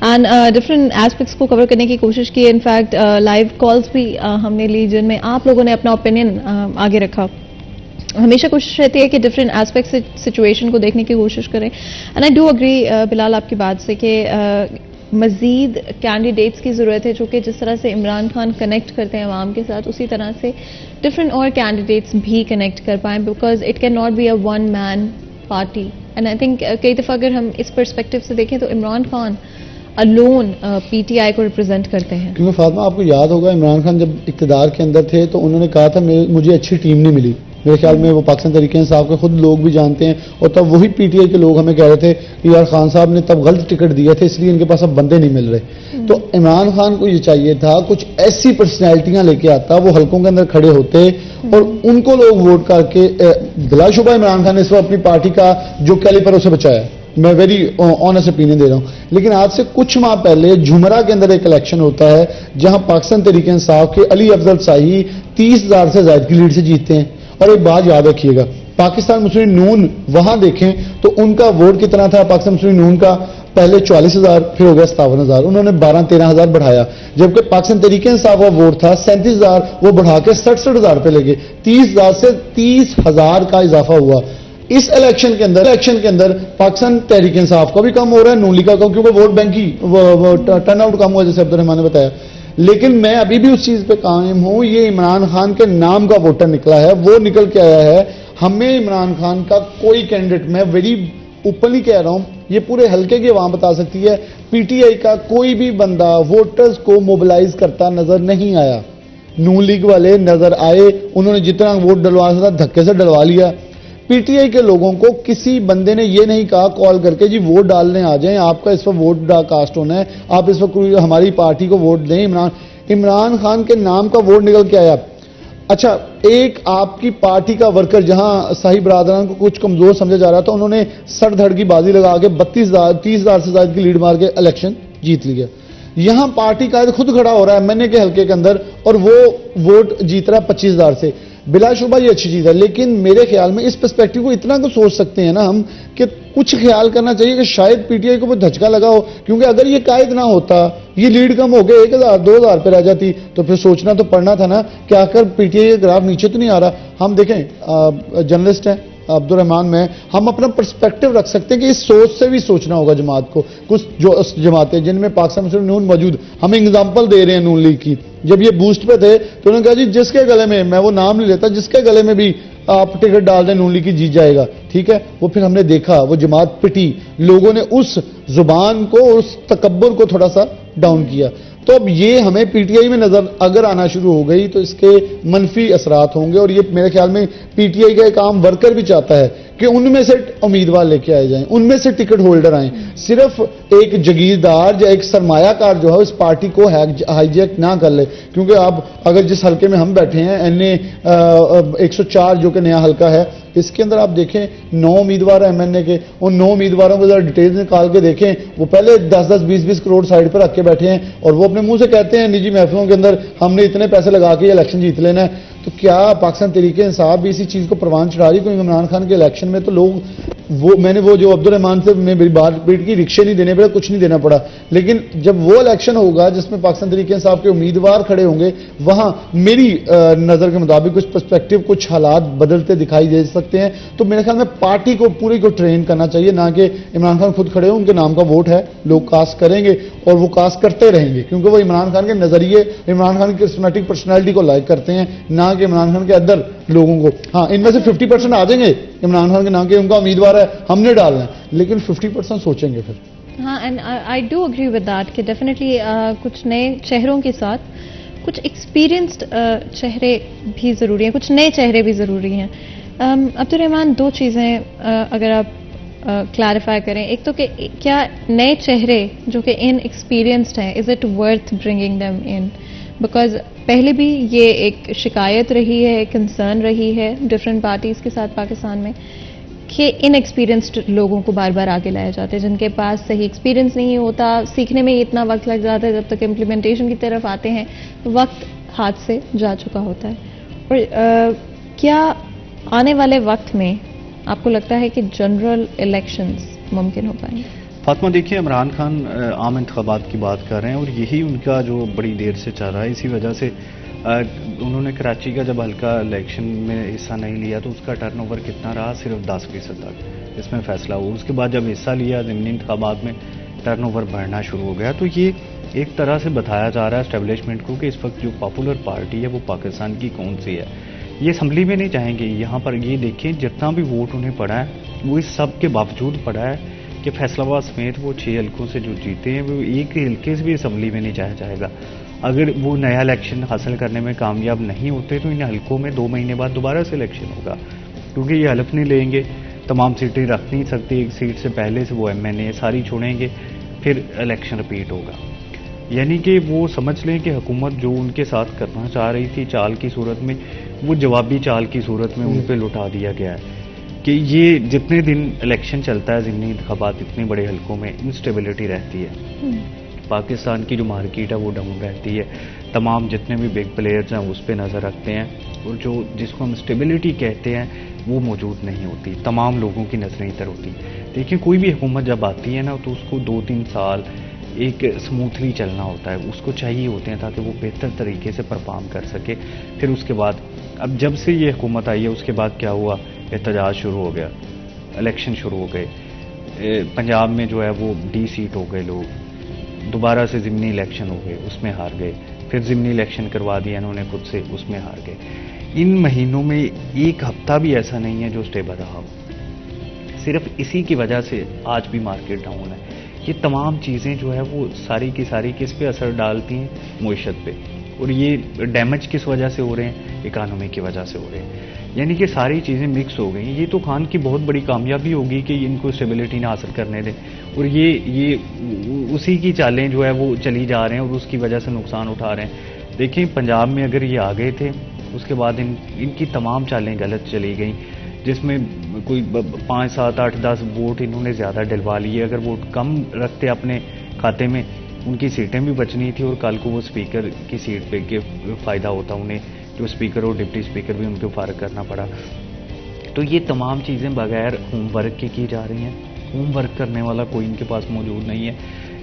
اینڈ ڈفرینٹ ایسپیکٹس کو کور کرنے کی کوشش کی. انفیکٹ لائیو کالز بھی ہم نے لی جن میں آپ لوگوں نے اپنا اوپینین آگے رکھا. ہمیشہ کوشش رہتی ہے کہ ڈفرینٹ ایسپیکٹ سے سچویشن کو دیکھنے کی کوشش کریں. اینڈ آئی ڈو اگری بلال آپ کی بات سے کہ مزید کینڈیڈیٹس کی ضرورت ہے جو کہ جس طرح سے عمران خان کنیکٹ کرتے ہیں عوام کے ساتھ, اسی طرح سے ڈفرینٹ اور کینڈیڈیٹس بھی کنیکٹ کر پائیں, because it can not be a one man party. And I think کئی دفعہ اگر ہم اس پرسپیکٹو سے دیکھیں تو عمران خان الون PTI کو ریپرزینٹ کرتے ہیں. کیونکہ فاطمہ آپ کو یاد ہوگا عمران خان جب اقتدار کے اندر تھے تو انہوں نے کہا تھا مجھے اچھی ٹیم نہیں ملی. میرے خیال میں وہ پاکستان تحریک انصاف کے خود لوگ بھی جانتے ہیں, اور تب وہی PTI کے لوگ ہمیں کہہ رہے تھے کہ یار خان صاحب نے تب غلط ٹکٹ دیا تھا, اس لیے ان کے پاس اب بندے نہیں مل رہے. تو عمران خان کو یہ چاہیے تھا کچھ ایسی پرسنالٹیاں لے کے آتا, وہ حلقوں کے اندر کھڑے ہوتے اور ان کو لوگ ووٹ کر کے. بلا شبہ عمران خان نے اس وقت اپنی پارٹی کا جو کیلیپر اسے بچایا, میں ویری آنیسٹ اوپینین دے رہا ہوں. لیکن آج سے کچھ ماہ پہلے جھمرہ کے اندر ایک الیکشن ہوتا ہے جہاں پاکستان تحریک انصاف کے علی افضل شاہی 30,000 سے زائد کی لیڈ سے جیتتے ہیں. اور ایک بات یاد رکھیے گا, پاکستان مسلم نون وہاں دیکھیں تو ان کا ووٹ کتنا تھا, پاکستان مسلم نون کا پہلے 44,000 پھر ہو گیا 57,000, انہوں نے 12-13,000 بڑھایا. جبکہ پاکستان تحریک انصاف کا ووٹ تھا 37,000, وہ بڑھا کے 67,000 پہ لے گئے. 30,000 سے 30,000 کا اضافہ ہوا. اس الیکشن کے اندر پاکستان تحریک انصاف کا بھی کم ہو رہا ہے, نون لیگ کا کم, کیونکہ ووٹ بینک کی ٹرن آؤٹ کم ہوا, جیسے عبد الرحمان نے بتایا. لیکن میں ابھی بھی اس چیز پہ قائم ہوں, یہ عمران خان کے نام کا ووٹر نکلا ہے, وہ نکل کے آیا ہے. ہمیں عمران خان کا کوئی کینڈیڈیٹ, میں ویری اوپنلی کہہ رہا ہوں, یہ پورے حلقے کی عوام بتا سکتی ہے, پی ٹی آئی کا کوئی بھی بندہ ووٹرز کو موبلائز کرتا نظر نہیں آیا. نون لیگ والے نظر آئے, انہوں نے جتنا ووٹ ڈلوا سکتا دھکے سے ڈلوا لیا. پی ٹی آئی کے لوگوں کو کسی بندے نے یہ نہیں کہا کال کر کے جی ووٹ ڈالنے آ جائیں, آپ کا اس وقت ووٹ کاسٹ ہونا ہے, آپ اس وقت ہماری پارٹی کو ووٹ دیں. عمران خان کے نام کا ووٹ نکل کے آیا. اچھا, ایک آپ کی پارٹی کا ورکر جہاں صاحب برادران کو کچھ کمزور سمجھا جا رہا تھا, انہوں نے سر دھڑ کی بازی لگا کے 30,000 سے زائد کی لیڈ مار کے الیکشن جیت لیا. یہاں پارٹی قائد خود کھڑا ہو رہا ہے ایم این اے کے حلقے کے اندر, اور وہ ووٹ جیت رہا ہے 25,000 سے. بلا شبہ یہ اچھی چیز ہے, لیکن میرے خیال میں اس پرسپیکٹو کو اتنا کو سوچ سکتے ہیں نا ہم, کہ کچھ خیال کرنا چاہیے کہ شاید پی ٹی آئی کو وہ دھچکا لگا ہو, کیونکہ اگر یہ قائد نہ ہوتا, یہ لیڈ کم ہو گئے 1,000-2,000 پہ رہ جاتی, تو پھر سوچنا تو پڑنا تھا نا کہ آخر پی ٹی آئی کا گراف نیچے تو نہیں آ رہا. ہم دیکھیں, جرنلسٹ ہیں عبد الرحمان, میں ہم اپنا پرسپیکٹو رکھ سکتے ہیں کہ اس سوچ سے بھی سوچنا ہوگا جماعت کو. کچھ جو جماعتیں جن میں پاکستان مسلم نون موجود, ہم اگزامپل دے رہے ہیں نون لیگ کی, جب یہ بوسٹ پہ تھے تو انہوں نے کہا جی جس کے گلے میں, میں وہ نام نہیں لیتا, جس کے گلے میں بھی آپ ٹکٹ ڈال دیں نون لیگ کی جیت جائے گا. ٹھیک ہے, وہ پھر ہم نے دیکھا وہ جماعت پٹی, لوگوں نے اس زبان کو, اس تکبر کو تھوڑا سا ڈاؤن کیا. تو اب یہ ہمیں پی ٹی آئی میں نظر اگر آنا شروع ہو گئی تو اس کے منفی اثرات ہوں گے, اور یہ میرے خیال میں پی ٹی آئی کا ایک عام ورکر بھی چاہتا ہے کہ ان میں سے امیدوار لے کے آئے جائیں, ان میں سے ٹکٹ ہولڈر آئیں. صرف ایک جگیردار یا ایک سرمایہ کار جو ہے اس پارٹی کو ہائی جیک نہ کر لے, کیونکہ آپ اگر جس حلقے میں ہم بیٹھے ہیں این اے 104 جو کہ نیا حلقہ ہے, اس کے اندر آپ دیکھیں 9 امیدوار ہیں ایم این اے کے. ان 9 امیدواروں کو ذرا ڈیٹیلز نکال کے دیکھیں, وہ پہلے 10-10 20-20 کروڑ سائڈ پر رکھ کے بیٹھے ہیں, اور وہ اپنے منہ سے کہتے ہیں نجی محفلوں کے اندر ہم نے اتنے پیسے لگا کے الیکشن جیت لینا ہے. تو کیا پاکستان تحریک انصاف بھی اسی چیز کو پروان چڑھا رہی؟ کیونکہ عمران خان کے الیکشن میں تو لوگ میں نے وہ جو عبد الرحمان سے میں میری بات پیٹ کی, رکشے نہیں دینے پڑے, کچھ نہیں دینا پڑا, لیکن جب وہ الیکشن ہوگا جس میں پاکستان تحریک انصاف کے امیدوار کھڑے ہوں گے, وہاں میری نظر کے مطابق کچھ پرسپیکٹو, کچھ حالات بدلتے دکھائی دے سکتے ہیں. تو میرے خیال میں پارٹی کو پوری کو ٹرین کرنا چاہیے, نہ کہ عمران خان خود کھڑے ہوں, ان کے نام کا ووٹ ہے, لوگ کاسٹ کریں گے اور وہ کاسٹ کرتے رہیں گے, کیونکہ وہ عمران خان کے نظریے, عمران خان کی کرسمیٹک پرسنالٹی کو لائک کرتے ہیں, نہ کہ عمران خان کے ادر لوگوں کو. ہاں, ان میں سے 50% آ جائیں گے عمران خان کے نام کے, ان کا امیدوار ہے, ہم نے ڈالنا ہے, لیکن 50% سوچیں گے پھر. ہاں, and I do agree with that کہ ڈیفینیٹلی کچھ نئے چہروں کے ساتھ کچھ ایکسپیرینسڈ چہرے بھی ضروری ہیں, کچھ نئے چہرے بھی ضروری ہیں. عبد الرحمان, 2 چیزیں اگر آپ کلیریفائی کریں. ایک تو کہ کیا نئے چہرے جو کہ ان ایکسپیرینسڈ ہیں, is it worth bringing them in? Because پہلے بھی یہ ایک شکایت رہی ہے, ایک کنسرن رہی ہے ڈفرینٹ پارٹیز کے ساتھ پاکستان میں, کہ ان ایکسپیرینسڈ لوگوں کو بار بار آگے لایا جاتا ہے, جن کے پاس صحیح ایکسپیرینس نہیں ہوتا, سیکھنے میں اتنا وقت لگ جاتا ہے, جب تک امپلیمنٹیشن کی طرف آتے ہیں وقت ہاتھ سے جا چکا ہوتا ہے. اور کیا آنے والے وقت میں آپ کو لگتا ہے کہ جنرل الیکشنز ممکن ہو پائیں گے؟ فاطمہ, دیکھیں عمران خان عام انتخابات کی بات کر رہے ہیں, اور یہی ان کا جو بڑی دیر سے چل رہا ہے. اسی وجہ سے انہوں نے کراچی کا جب ہلکا الیکشن میں حصہ نہیں لیا تو اس کا ٹرن اوور کتنا رہا, صرف 10% تک اس میں فیصلہ ہوا. اس کے بعد جب حصہ لیا ضمنی انتخابات میں ٹرن اوور بڑھنا شروع ہو گیا. تو یہ ایک طرح سے بتایا جا رہا ہے اسٹیبلشمنٹ کو کہ اس وقت جو پاپولر پارٹی ہے وہ پاکستان کی کون سی ہے. یہ اسمبلی میں نہیں چاہیں گے. یہاں پر یہ دیکھیں جتنا بھی ووٹ انہیں پڑا ہے وہ اس سب کے باوجود پڑا ہے کہ فیصلہ آباد سمیت وہ 6 حلقوں سے جو جیتے ہیں وہ ایک حلقے سے بھی اسمبلی میں نہیں چاہا جائے گا. اگر وہ نیا الیکشن حاصل کرنے میں کامیاب نہیں ہوتے تو ان حلقوں میں 2 مہینے بعد دوبارہ سے الیکشن ہوگا, کیونکہ یہ حلف نہیں لیں گے, تمام سیٹیں رکھ نہیں سکتی, ایک سیٹ سے پہلے سے وہ ایم این اے ساری چھوڑیں گے, پھر الیکشن رپیٹ ہوگا. یعنی کہ وہ سمجھ لیں کہ حکومت جو ان کے ساتھ کرنا چاہ رہی تھی چال کی صورت میں, وہ جوابی چال کی صورت میں ان پہ لٹا دیا گیا ہے. کہ یہ جتنے دن الیکشن چلتا ہے ضمنی انتخابات اتنے بڑے حلقوں میں انسٹیبلٹی رہتی ہے. پاکستان کی جو مارکیٹ ہے وہ ڈاؤن رہتی ہے. تمام جتنے بھی بگ پلیئرز ہیں اس پہ نظر رکھتے ہیں, اور جس کو ہم اسٹیبلٹی کہتے ہیں وہ موجود نہیں ہوتی. تمام لوگوں کی نظریں ادھر ہوتی. دیکھیں کوئی بھی حکومت جب آتی ہے نا تو اس کو 2-3 سال ایک سموتھلی چلنا ہوتا ہے, اس کو چاہیے ہوتے ہیں تاکہ وہ بہتر طریقے سے پرفارم کر سکے. پھر اس کے بعد اب جب سے یہ حکومت آئی ہے اس کے بعد کیا ہوا, احتجاج شروع ہو گیا, الیکشن شروع ہو گئے. پنجاب میں جو ہے وہ ڈی سیٹ ہو گئے لوگ, دوبارہ سے ضمنی الیکشن ہو گئے, اس میں ہار گئے. پھر ضمنی الیکشن کروا دیا انہوں نے خود سے, اس میں ہار گئے. ان مہینوں میں ایک ہفتہ بھی ایسا نہیں ہے جو اسٹیبل رہا ہو. صرف اسی کی وجہ سے آج بھی مارکیٹ ڈاؤن ہے. یہ تمام چیزیں جو ہے وہ ساری کی ساری کس پہ اثر ڈالتی ہیں, معیشت پہ. اور یہ ڈیمیج کس وجہ سے ہو رہے ہیں, اکانومی کی وجہ سے ہو رہے ہیں. یعنی کہ ساری چیزیں مکس ہو گئی. یہ تو خان کی بہت بڑی کامیابی ہوگی کہ ان کو اسٹیبلٹی نہ حاصل کرنے دیں, اور یہ اسی کی چالیں جو ہے وہ چلی جا رہے ہیں اور اس کی وجہ سے نقصان اٹھا رہے ہیں. دیکھیں پنجاب میں اگر یہ آ گئے تھے اس کے بعد ان کی تمام چالیں غلط چلی گئیں, جس میں کوئی 5, 7, 8, 10 ووٹ انہوں نے زیادہ ڈلوا لیے. اگر ووٹ کم رکھتے اپنے کھاتے میں ان کی سیٹیں بھی بچنی تھی, اور کل کو وہ اسپیکر کی سیٹ پہ کے فائدہ ہوتا انہیں, جو اسپیکر اور ڈپٹی اسپیکر بھی ان کو فارغ کرنا پڑا. تو یہ تمام چیزیں بغیر ہوم ورک کے کی جا رہی ہیں. ہوم ورک کرنے والا کوئی ان کے پاس موجود نہیں ہے.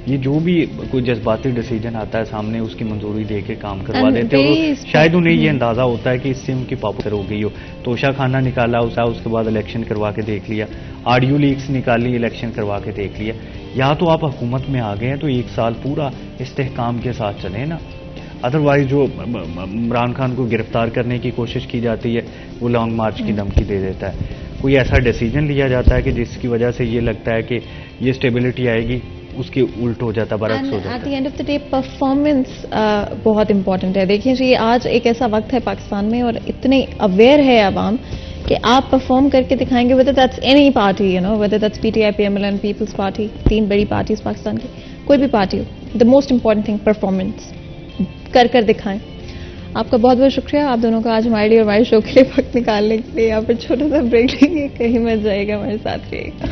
یہ جو بھی کوئی جذباتی ڈیسیجن آتا ہے سامنے اس کی منظوری دے کے کام کروا دیتے ہیں, اور شاید انہیں یہ اندازہ ہوتا ہے کہ اس سے ان کی پاپولر ہو گئی ہو. توشہ خانہ نکالا اس کے بعد الیکشن کروا کے دیکھ لیا, آڈیو لیکس نکالی, الیکشن کروا کے دیکھ لیا. یا تو آپ حکومت میں آ گئے ہیں تو 1 سال پورا استحکام کے ساتھ چلیں نا. ادروائز جو عمران خان کو گرفتار کرنے کی کوشش کی جاتی ہے وہ لانگ مارچ کی دھمکی دے دیتا ہے. کوئی ایسا ڈیسیجن لیا جاتا ہے کہ جس کی وجہ سے یہ لگتا ہے کہ یہ اسٹیبلٹی آئے گی, اس کے الٹ ہو جاتا, برعکس ہو جاتا ہے. At the end of the day performance بہت امپورٹنٹ ہے. دیکھیں جی آج ایک ایسا وقت ہے پاکستان میں اور اتنے اویئر ہے عوام کہ آپ پرفارم کر کے دکھائیں گے, whether that's any party, whether that's PTI, PML and People's Party, 3 بڑی پارٹیز پاکستان کی, کوئی بھی party who, the most important thing performance کر دکھائیں. آپ کا بہت بہت شکریہ آپ دونوں کا آج ہمارے لیے اور ہمارے شو کے لیے وقت نکالنے کے لیے. یہاں پر چھوٹا سا بریک لیں گے, کہیں مت جائے گا, ہمارے ساتھ رہیے گا.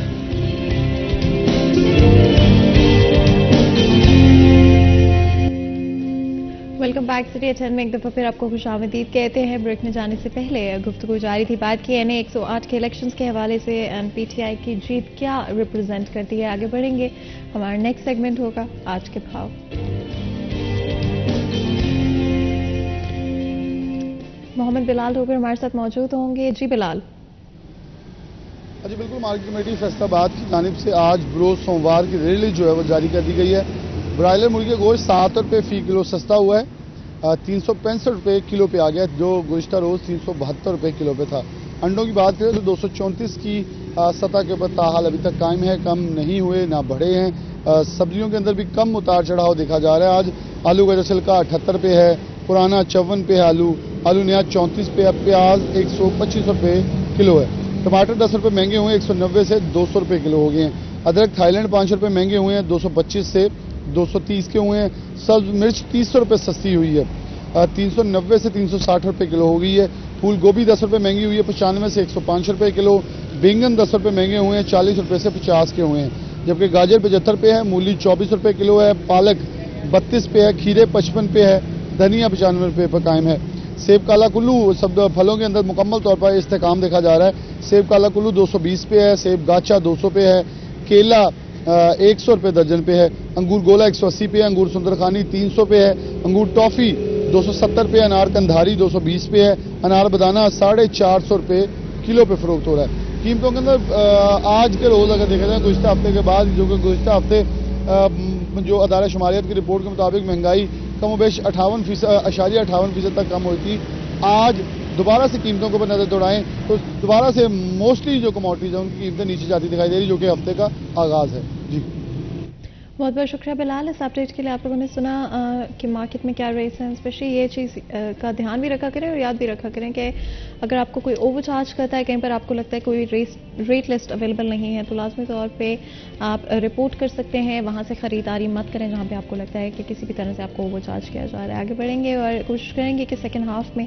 Welcome back. سٹی ایٹ 10 میں ایک دفعہ پھر آپ کو خوش آمدید کہتے ہیں. بریک میں جانے سے پہلے گفتگو جاری تھی, بات کی NA 108 کے الیکشنز کے حوالے سے, PTI کی جیت کیا ریپرزینٹ کرتی ہے. آگے بڑھیں گے, ہمارا نیکسٹ سیگمنٹ ہوگا آج کے بھاؤ. محمد بلال ٹھوکر ہمارے ساتھ موجود ہوں گے. جی بلال. جی بالکل, مارکیٹ کمیٹی فیصل آباد کی جانب سے آج بروز سوموار کی ریلی جو ہے وہ جاری کر دی گئی ہے. برائلر مرغی کا گوشت 7 روپے فی کلو سستا ہوا ہے, 365 روپے کلو پہ آ گیا, جو گزشتہ روز 372 روپے کلو پہ تھا. انڈوں کی بات کریں تو 234 کی سطح کے اوپر تاحال ابھی تک قائم ہے, کم نہیں ہوئے نہ بڑھے ہیں. سبزیوں کے اندر بھی کم اتار چڑھاؤ دیکھا جا رہا ہے. آج آلو کا چھلکا 78 روپے ہے, پرانا 54 پہ ہے, آلو نیا 34 پہ ہے, پیاز 125 روپے کلو ہے. ٹماٹر 10 روپے مہنگے ہوئے, 190 سے 200 روپے کلو ہو گئے ہیں. ادرک تھائی لینڈ 5 روپے مہنگے ہوئے ہیں, 225 سے 230 کے ہوئے ہیں. سبز مرچ 300 روپے سستی ہوئی ہے, 390 سے 360 روپے کلو ہو گئی ہے. پھول گوبھی 10 روپے مہنگی ہوئی ہے, 95 سے 105 روپے کلو. بینگن 10 روپے مہنگے ہوئے ہیں, 40 روپے سے 50 کے ہوئے ہیں. جبکہ گاجر 75 روپے ہے, مولی 24 روپے کلو ہے, پالک 32 پہ ہے, کھیرے 55 پہ ہے, دھنیا 95 روپے پر قائم ہے. سیب کالا کلو سب پھلوں کے اندر مکمل طور پر استحکام دیکھا جا رہا ہے. سیب کالا کلو 220 پہ ہے, سیب گاچا 200 پہ ہے, کیلا 100 روپے درجن پہ ہے, انگور گولا 180 پہ ہے, انگور سندرخانی 300 پہ ہے, انگور ٹافی 270 پہ ہے, انار کندھاری 220 پہ ہے, انار بدانا 450 روپے کلو پہ فروخت ہو رہا ہے. قیمتوں کے اندر آج کے روز اگر دیکھا جائے گزشتہ ہفتے کے بعد, جو کہ گزشتہ ہفتے جو ادارہ شماریات کی رپورٹ کے مطابق مہنگائی کم و بیش 58.58% تک کم ہوئی تھی, آج دوبارہ سے قیمتوں کے اوپر نظر دوڑائیں تو دوبارہ سے موسٹلی جو کموڈٹیز ہیں ان کی قیمتیں نیچے جاتی دکھائی دے رہی, جو کہ ہفتے کا آغاز ہے. جی بہت بہت شکریہ بلال. اس اپڈیٹ کے لیے آپ لوگوں نے سنا کہ مارکیٹ میں کیا ریٹس ہیں. اسپیشلی یہ چیز کا دھیان بھی رکھا کریں اور یاد بھی رکھا کریں کہ اگر آپ کو کوئی اوور چارج کرتا ہے, کہیں پر آپ کو لگتا ہے کوئی ریٹ لسٹ اویلیبل نہیں ہے, تو لازمی طور پہ آپ رپورٹ کر سکتے ہیں. وہاں سے خریداری مت کریں جہاں پہ آپ کو لگتا ہے کہ کسی بھی طرح سے آپ کو اوور چارج کیا جا رہا ہے. آگے بڑھیں گے اور کوشش کریں گے کہ سیکنڈ ہاف میں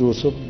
200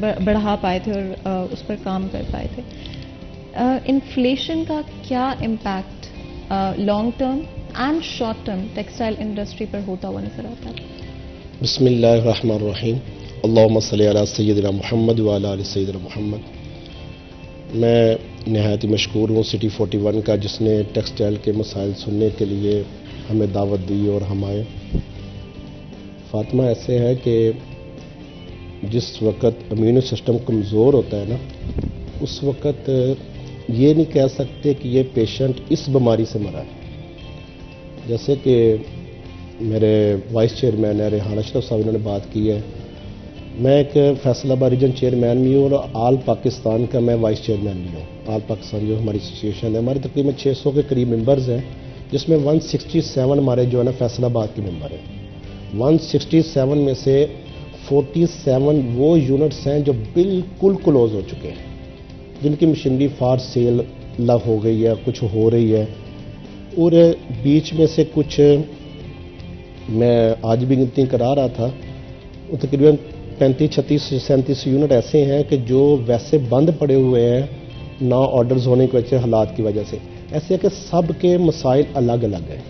بڑھا پائے تھے اور اس پر کام کر پائے تھے. انفلیشن کا کیا impact long term and short term textile industry پر ہوتا ہوا نظر آتا ہے؟ بسم اللہ الرحمن الرحیم. اللہم صلی علی سیدنا محمد وعلی آل سیدنا محمد. میں نہایت ہی مشکور ہوں سٹی 41 کا جس نے ٹیکسٹائل کے مسائل سننے کے لیے ہمیں دعوت دی اور ہم آئے. فاطمہ ایسے ہے کہ جس وقت امیون سسٹم کمزور ہوتا ہے نا اس وقت یہ نہیں کہہ سکتے کہ یہ پیشنٹ اس بیماری سے مرا ہے. جیسے کہ میرے وائس چیئرمین ہے ریحان اشرف صاحب، انہوں نے بات کی ہے. میں ایک فیصل آباد ریجن چیئرمین بھی ہوں اور آل پاکستان کا میں وائس چیئرمین بھی ہوں. آل پاکستان جو ہماری ایسوسیشن ہے، ہمارے تقریباً 600 کے قریب ممبرز ہیں، جس میں 167 ہمارے جو ہے نا فیصل آباد کے ممبر ہیں. 167 میں سے 47 وہ یونٹس ہیں جو بالکل کلوز ہو چکے ہیں، جن کی مشینری فار سیل لگ ہو گئی ہے، کچھ ہو رہی ہے. اور بیچ میں سے کچھ میں آج بھی گنتی کرا رہا تھا، وہ تقریباً 35 36 37 یونٹ ایسے ہیں کہ جو ویسے بند پڑے ہوئے ہیں نہ آرڈرز ہونے کی وجہ سے، حالات کی وجہ سے. ایسے ہے کہ سب کے مسائل الگ الگ ہیں.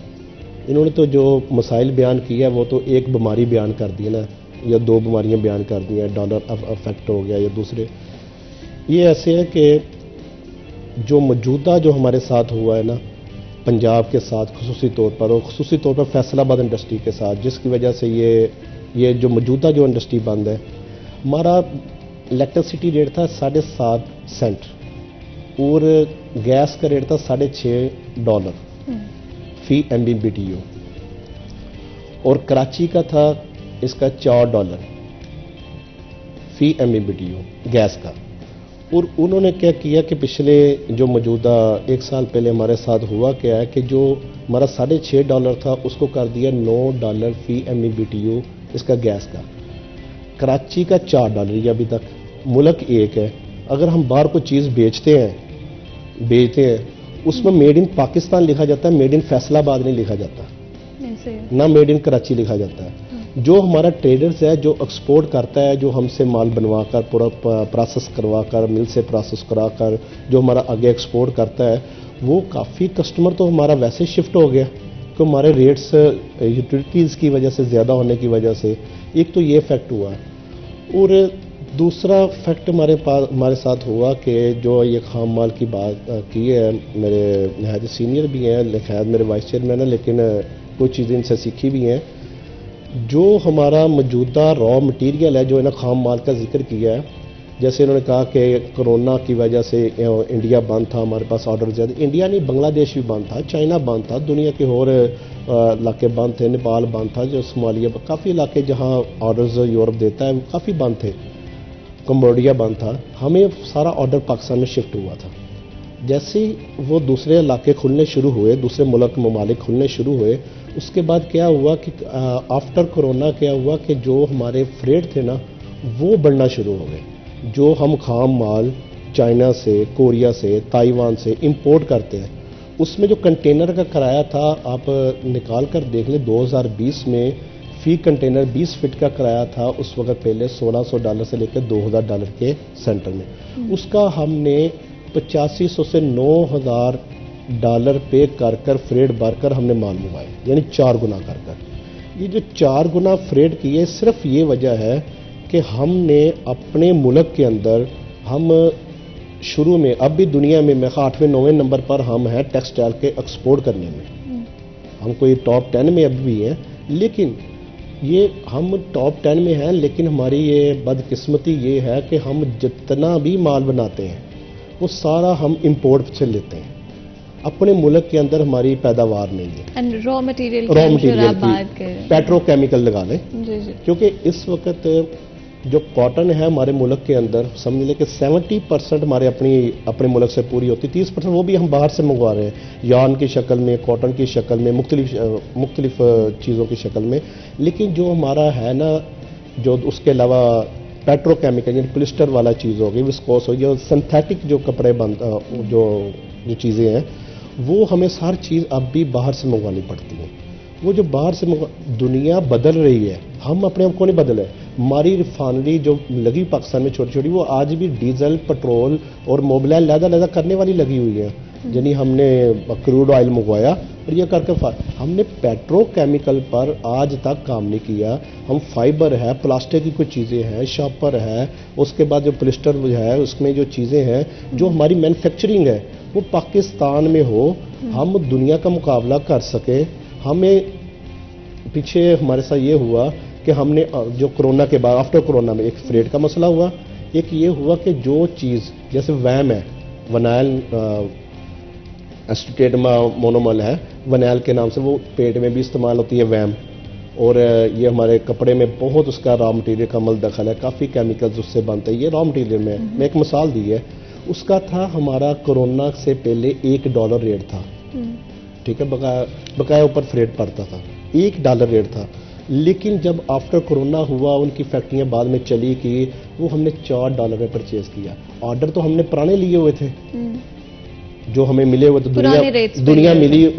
انہوں نے تو جو مسائل بیان کیا ہے وہ تو ایک بیماری بیان کر دی نا، یا 2 بیماریاں بیان کر دی ہیں، ڈالر افیکٹ ہو گیا یا دوسرے. یہ ایسے ہے کہ جو موجودہ جو ہمارے ساتھ ہوا ہے نا پنجاب کے ساتھ خصوصی طور پر، اور خصوصی طور پر فیصل آباد انڈسٹری کے ساتھ، جس کی وجہ سے یہ جو موجودہ جو انڈسٹری بند ہے. ہمارا الیکٹرسٹی ریٹ تھا 7.5 سینٹ اور گیس کا ریٹ تھا $6.5 فی MMBTU، اور کراچی کا تھا اس کا $4 فی MMBTU گیس کا. اور انہوں نے کیا کیا کہ پچھلے جو موجودہ 1 سال پہلے ہمارے ساتھ ہوا کیا ہے کہ جو ہمارا $6.5 تھا اس کو کر دیا $9 فی MMBTU اس کا گیس کا. کراچی کا $4 یہ ابھی تک. ملک ایک ہے، اگر ہم باہر کوئی چیز بیچتے ہیں اس میں میڈ ان پاکستان لکھا جاتا ہے، میڈ ان فیصل آباد نہیں لکھا جاتا، نہ میڈ ان کراچی لکھا جاتا ہے. جو ہمارا ٹریڈرز ہے جو ایکسپورٹ کرتا ہے، جو ہم سے مال بنوا کر پورا پروسیس کروا کر مل سے پروسیس کرا کر جو ہمارا آگے ایکسپورٹ کرتا ہے، وہ کافی کسٹمر تو ہمارا ویسے شفٹ ہو گیا کہ ہمارے ریٹس یوٹیلیٹیز کی وجہ سے زیادہ ہونے کی وجہ سے. ایک تو یہ فیکٹ ہوا، اور دوسرا فیکٹ ہمارے ساتھ ہوا کہ جو یہ خام مال کی بات کی ہے، میرے نہایت سینئر بھی ہیں، خیر میرے وائس چیئرمین ہیں، لیکن کچھ چیزیں ان سے سیکھی بھی ہیں. جو ہمارا موجودہ را مٹیریل ہے جو انہیں خام مال کا ذکر کیا ہے، جیسے انہوں نے کہا کہ کرونا کی وجہ سے انڈیا بند تھا، ہمارے پاس آرڈر زیادہ. انڈیا نہیں، بنگلہ دیش بھی بند تھا، چائنا بند تھا، دنیا کے اور علاقے بند تھے، نیپال بند تھا، جو صومالیہ کافی علاقے جہاں آرڈرز یورپ دیتا ہے کافی بند تھے، کمبوڈیا بند تھا. ہمیں سارا آرڈر پاکستان میں شفٹ ہوا تھا. جیسے وہ دوسرے علاقے کھلنے شروع ہوئے، دوسرے ممالک کھلنے شروع ہوئے، اس کے بعد کیا ہوا کہ آفٹر کرونا کیا ہوا کہ جو ہمارے فریٹ تھے نا وہ بڑھنا شروع ہو گئے. جو ہم خام مال چائنا سے، کوریا سے، تائیوان سے امپورٹ کرتے ہیں، اس میں جو کنٹینر کا کرایہ تھا آپ نکال کر دیکھ لیں، 2020 میں فی کنٹینر 20 فٹ کا کرایہ تھا اس وقت پہلے $1,600 سے لے کر $2,000 کے سینٹر میں. اس کا ہم نے 8500 سے $9,000 پے کر فریٹ بھر کر ہم نے مال منگوائے، یعنی 4 گنا کر. یہ جو 4 گنا فریٹ کی ہے، صرف یہ وجہ ہے کہ ہم نے اپنے ملک کے اندر ہم شروع میں، اب بھی دنیا میں 8ویں 9ویں نمبر پر ہم ہیں ٹیکسٹائل کے ایکسپورٹ کرنے میں. ہم کوئی ٹاپ 10 میں اب بھی ہیں، لیکن یہ ہم ٹاپ 10 میں ہیں، لیکن ہماری یہ بدقسمتی یہ ہے کہ ہم جتنا بھی مال بناتے ہیں وہ سارا ہم امپورٹ سے لیتے ہیں. اپنے ملک کے اندر ہماری پیداوار نہیں ہے. را مٹیریل پیٹرو کیمیکل لگا لیں، جی. کیونکہ اس وقت جو کاٹن ہے ہمارے ملک کے اندر سمجھ لیں کہ 70% ہمارے اپنے ملک سے پوری ہوتی، 30% وہ بھی ہم باہر سے منگوا رہے ہیں، یارن کی شکل میں، کاٹن کی شکل میں، مختلف چیزوں کی شکل میں. لیکن جو ہمارا ہے نا، جو اس کے علاوہ پیٹرو کیمیکل یعنی پولسٹر والا چیز ہوگی، وسکوس ہوگی، اور سنتھیٹک جو کپڑے جو چیزیں ہیں، وہ ہمیں ہر چیز اب بھی باہر سے منگوانی پڑتی ہیں. وہ جو باہر سے دنیا بدل رہی ہے، ہم اپنے آپ کو نہیں بدلے. ہماری ریفائنری جو لگی پاکستان میں چھوٹی چھوٹی، وہ آج بھی ڈیزل، پٹرول اور موبلائل علیحدہ کرنے والی لگی ہوئی ہیں. یعنی ہم نے کروڈ آئل منگوایا اور یہ کر کے ہم نے پیٹرو کیمیکل پر آج تک کام نہیں کیا. ہم فائبر ہے، پلاسٹک کی کچھ چیزیں ہیں، شاپر ہے، اس کے بعد جو پولسٹر ہے اس میں جو چیزیں ہیں جو ہماری مینوفیکچرنگ ہے وہ پاکستان میں ہو، ہم دنیا کا مقابلہ کر سکے. ہمیں پیچھے ہمارے ساتھ یہ ہوا کہ ہم نے جو کرونا کے بعد آفٹر کرونا میں ایک فریٹ کا مسئلہ ہوا، ایک یہ ہوا کہ جو چیز جیسے ویم ہے، ونائل اسٹیٹ مونومل ہے، ونائل کے نام سے، وہ پیٹ میں بھی استعمال ہوتی ہے ویم، اور یہ ہمارے کپڑے میں بہت اس کا را مٹیریل کا عمل دخل ہے، کافی کیمیکلز اس سے بنتے ہیں. یہ را مٹیریل میں ایک مثال دی ہے. اس کا تھا ہمارا کرونا سے پہلے $1 ریٹ تھا، ٹھیک ہے، بقایا اوپر فریٹ پڑتا تھا، $1 ریٹ تھا. لیکن جب آفٹر کرونا ہوا، ان کی فیکٹریاں بعد میں چلی کی، وہ ہم نے $4 میں پرچیز کیا. آرڈر تو ہم نے پرانے لیے ہوئے تھے جو ہمیں ملے ہوئے تھے،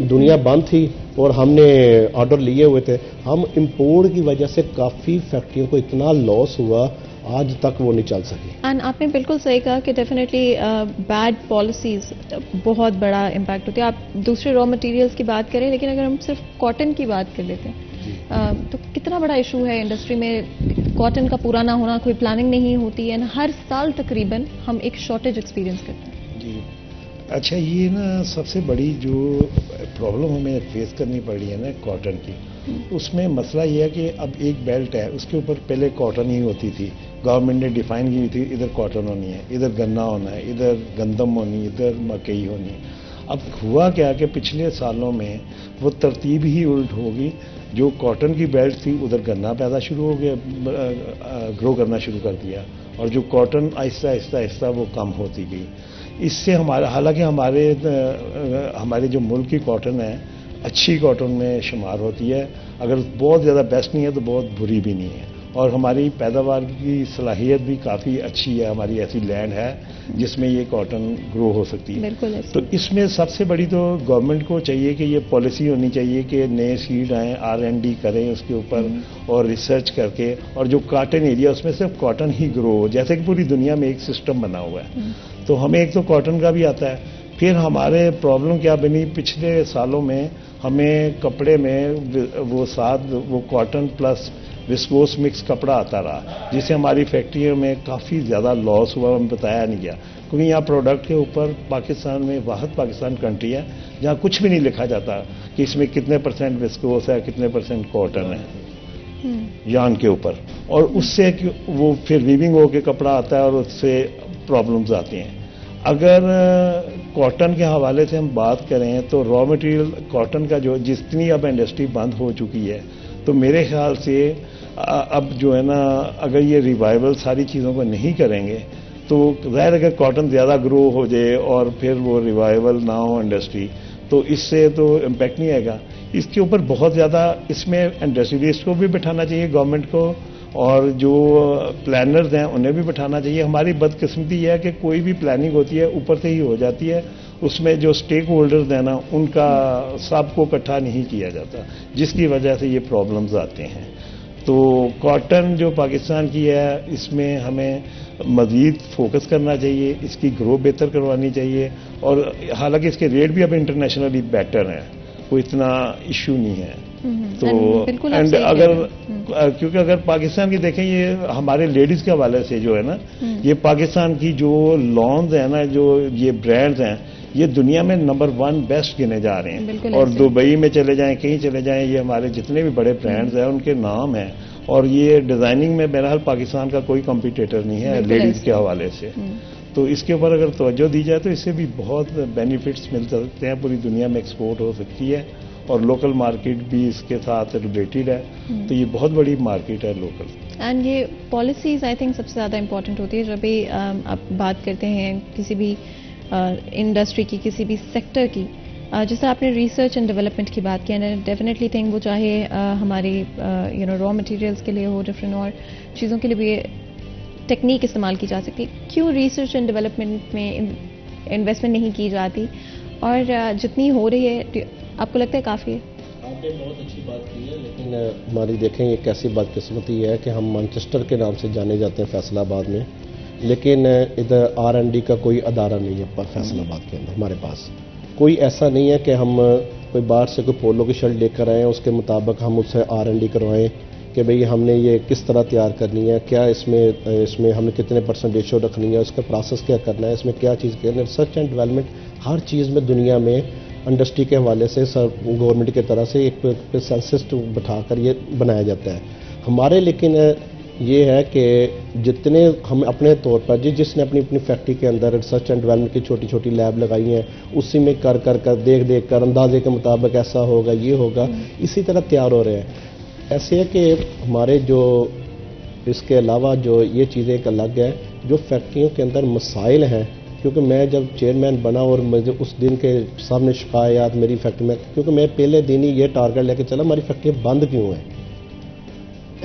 دنیا بند تھی اور ہم نے آرڈر لیے ہوئے تھے. ہم امپورٹ کی وجہ سے کافی فیکٹریوں کو اتنا لاس ہوا، آج تک وہ نہیں چل سکی. اینڈ آپ نے بالکل صحیح کہا کہ ڈیفینیٹلی بیڈ پالیسیز بہت بڑا امپیکٹ ہوتی ہے. آپ دوسرے را مٹیریلس کی بات کریں، لیکن اگر ہم صرف کاٹن کی بات کر لیتے ہیں تو کتنا بڑا ایشو ہے انڈسٹری میں کاٹن کا پورا نہ ہونا، کوئی پلاننگ نہیں ہوتی ہے. ہر سال تقریباً ہم ایک شارٹیج ایکسپیرینس کرتے ہیں. جی اچھا، یہ نا سب سے بڑی جو پرابلم ہمیں فیس کرنی پڑ رہی ہے نا کاٹن کی، اس میں مسئلہ یہ ہے کہ اب ایک بیلٹ ہے، اس کے اوپر پہلے کاٹن ہی ہوتی تھی، گورنمنٹ نے ڈیفائن کی تھی ادھر کاٹن ہونی ہے، ادھر گنا ہونا ہے، ادھر گندم ہونی، ادھر مکئی ہونی ہے. اب ہوا کیا کہ پچھلے سالوں میں وہ ترتیب ہی الٹ ہوگی. جو کاٹن کی بیلٹ تھی ادھر گنا پیدا شروع ہو گیا، گرو کرنا شروع کر دیا، اور جو کاٹن آہستہ آہستہ آہستہ وہ کم ہوتی گئی. اس سے حالانکہ ہمارے جو ملک کی کاٹن ہے اچھی کاٹن میں شمار ہوتی ہے، اگر بہت زیادہ بیسٹ نہیں ہے تو بہت بری بھی نہیں ہے، اور ہماری پیداوار کی صلاحیت بھی کافی اچھی ہے. ہماری ایسی لینڈ ہے جس میں یہ کاٹن گرو ہو سکتی ہے. تو اس میں سب سے بڑی تو گورنمنٹ کو چاہیے کہ یہ پالیسی ہونی چاہیے کہ نئے سیڈ آئیں، R&D کریں اس کے اوپر، اور ریسرچ کر کے، اور جو کاٹن ایریا اس میں صرف کاٹن ہی گرو ہو، جیسے کہ پوری دنیا میں ایک سسٹم بنا ہوا ہے. تو ہمیں ایک تو کاٹن کا بھی آتا ہے. پھر ہمارے پرابلم کیا بنی پچھلے سالوں میں، ہمیں کپڑے میں وہ کاٹن پلس وسکوس مکس کپڑا آتا رہا، جس سے ہماری فیکٹریوں میں کافی زیادہ لاس ہوا، ہمیں بتایا نہیں گیا. کیونکہ یہاں پروڈکٹ کے اوپر پاکستان میں واحد پاکستان کنٹری ہے جہاں کچھ بھی نہیں لکھا جاتا کہ اس میں کتنے % وسکوس ہے، کتنے % کاٹن ہے یان کے اوپر. اور اس سے وہ پھر ویونگ ہو کے کپڑا آتا ہے اور اس سے پرابلمز آتی ہیں. اگر کاٹن کے حوالے سے ہم بات کریں تو را مٹیریل کاٹن کا جتنی اب انڈسٹری بند ہو چکی ہے، تو میرے خیال سے اب جو ہے نا، اگر یہ ریوائول ساری چیزوں کو نہیں کریں گے تو ظاہر اگر کاٹن زیادہ گرو ہو جائے اور پھر وہ ریوائول نہ ہو انڈسٹری، تو اس سے تو امپیکٹ نہیں آئے گا. اس کے اوپر بہت زیادہ اس میں انڈسٹریلسٹ کو بھی بٹھانا چاہیے گورنمنٹ کو، اور جو پلانرز ہیں انہیں بھی بٹھانا چاہیے. ہماری بدقسمتی یہ ہے کہ کوئی بھی پلاننگ ہوتی ہے اوپر سے ہی ہو جاتی ہے، اس میں جو سٹیک ہولڈرز ہیں نا ان کا سب کو اکٹھا نہیں کیا جاتا، جس کی وجہ سے یہ پرابلمز آتے ہیں. تو کاٹن جو پاکستان کی ہے اس میں ہمیں مزید فوکس کرنا چاہیے، اس کی گرو بہتر کروانی چاہیے، اور حالانکہ اس کے ریٹ بھی اب انٹرنیشنلی بیٹر ہیں، کوئی اتنا ایشو نہیں ہے. تو کیونکہ اگر پاکستان کی دیکھیں، یہ ہمارے لیڈیز کے حوالے سے جو ہے نا، یہ پاکستان کی جو لانز ہیں نا، جو یہ برانڈز ہیں، یہ دنیا میں نمبر 1 بیسٹ گنے جا رہے ہیں. اور دبئی میں چلے جائیں، کہیں چلے جائیں، یہ ہمارے جتنے بھی بڑے برانڈز ہیں ان کے نام ہیں. اور یہ ڈیزائننگ میں بہرحال پاکستان کا کوئی کمپیٹیٹر نہیں ہے لیڈیز کے حوالے سے. تو اس کے اوپر اگر توجہ دی جائے تو اس سے بھی بہت بینیفٹس مل سکتے ہیں، پوری دنیا میں ایکسپورٹ ہو سکتی ہے، اور لوکل مارکیٹ بھی اس کے ساتھ ریلیٹڈ ہے. تو یہ بہت بڑی مارکیٹ ہے لوکل. اینڈ یہ پالیسیز آئی تھنک سب سے زیادہ امپورٹنٹ ہوتی ہے جب بھی آپ بات کرتے ہیں کسی بھی انڈسٹری کی، کسی بھی سیکٹر کی. جس طرح آپ نے ریسرچ اینڈ ڈیولپمنٹ کی بات کی، اینڈ ڈیفینیٹلی تھنک وہ چاہے ہماری را مٹیریلس کے لیے ہو، ڈفرینٹ اور چیزوں کے لیے بھی ٹیکنیک استعمال کی جا سکتی. کیوں ریسرچ اینڈ ڈیولپمنٹ میں انویسٹمنٹ نہیں کی جاتی، اور جتنی ہو رہی ہے آپ کو لگتا ہے کافی ہے؟ آپ نے بہت اچھی بات کی ہے، لیکن ہماری دیکھیں یہ کیسی بدقسمتی ہے کہ ہم مانچسٹر کے نام سے جانے جاتے ہیں فیصل آباد میں، لیکن ادھر R&D کا کوئی ادارہ نہیں ہے فیصل آباد کے اندر. ہمارے پاس کوئی ایسا نہیں ہے کہ ہم کوئی باہر سے کوئی پولو کی شرٹ لے کر آئیں اس کے مطابق ہم اس سے R&D کروائیں کہ بھئی ہم نے یہ کس طرح تیار کرنی ہے، کیا اس میں ہم نے کتنے % ریشو رکھنی ہے، اس کا پروسیس کیا کرنا ہے، اس میں کیا چیز کرنا ہے. ریسرچ اینڈ ڈیولپمنٹ ہر چیز میں دنیا میں انڈسٹری کے حوالے سے گورنمنٹ کی طرح سے ایک سینسس بٹھا کر یہ بنایا جاتا ہے. ہمارے لیکن یہ ہے کہ جتنے ہم اپنے طور پر جس نے اپنی فیکٹری کے اندر ریسرچ اینڈ ڈیولپمنٹ کی چھوٹی چھوٹی لیب لگائی ہیں، اسی میں کر دیکھ کر اندازے کے مطابق ایسا ہوگا یہ ہوگا، اسی طرح تیار ہو رہے ہیں. ایسے ہے کہ ہمارے جو اس کے علاوہ جو یہ چیزیں ایک الگ ہے جو فیکٹریوں کے اندر مسائل ہیں، کیونکہ میں جب چیئرمین بنا اور مجھے اس دن کے سامنے شکایات میری فیکٹری میں، کیونکہ میں پہلے دن ہی یہ ٹارگٹ لے کے چلا ہماری فیکٹری بند کیوں ہیں.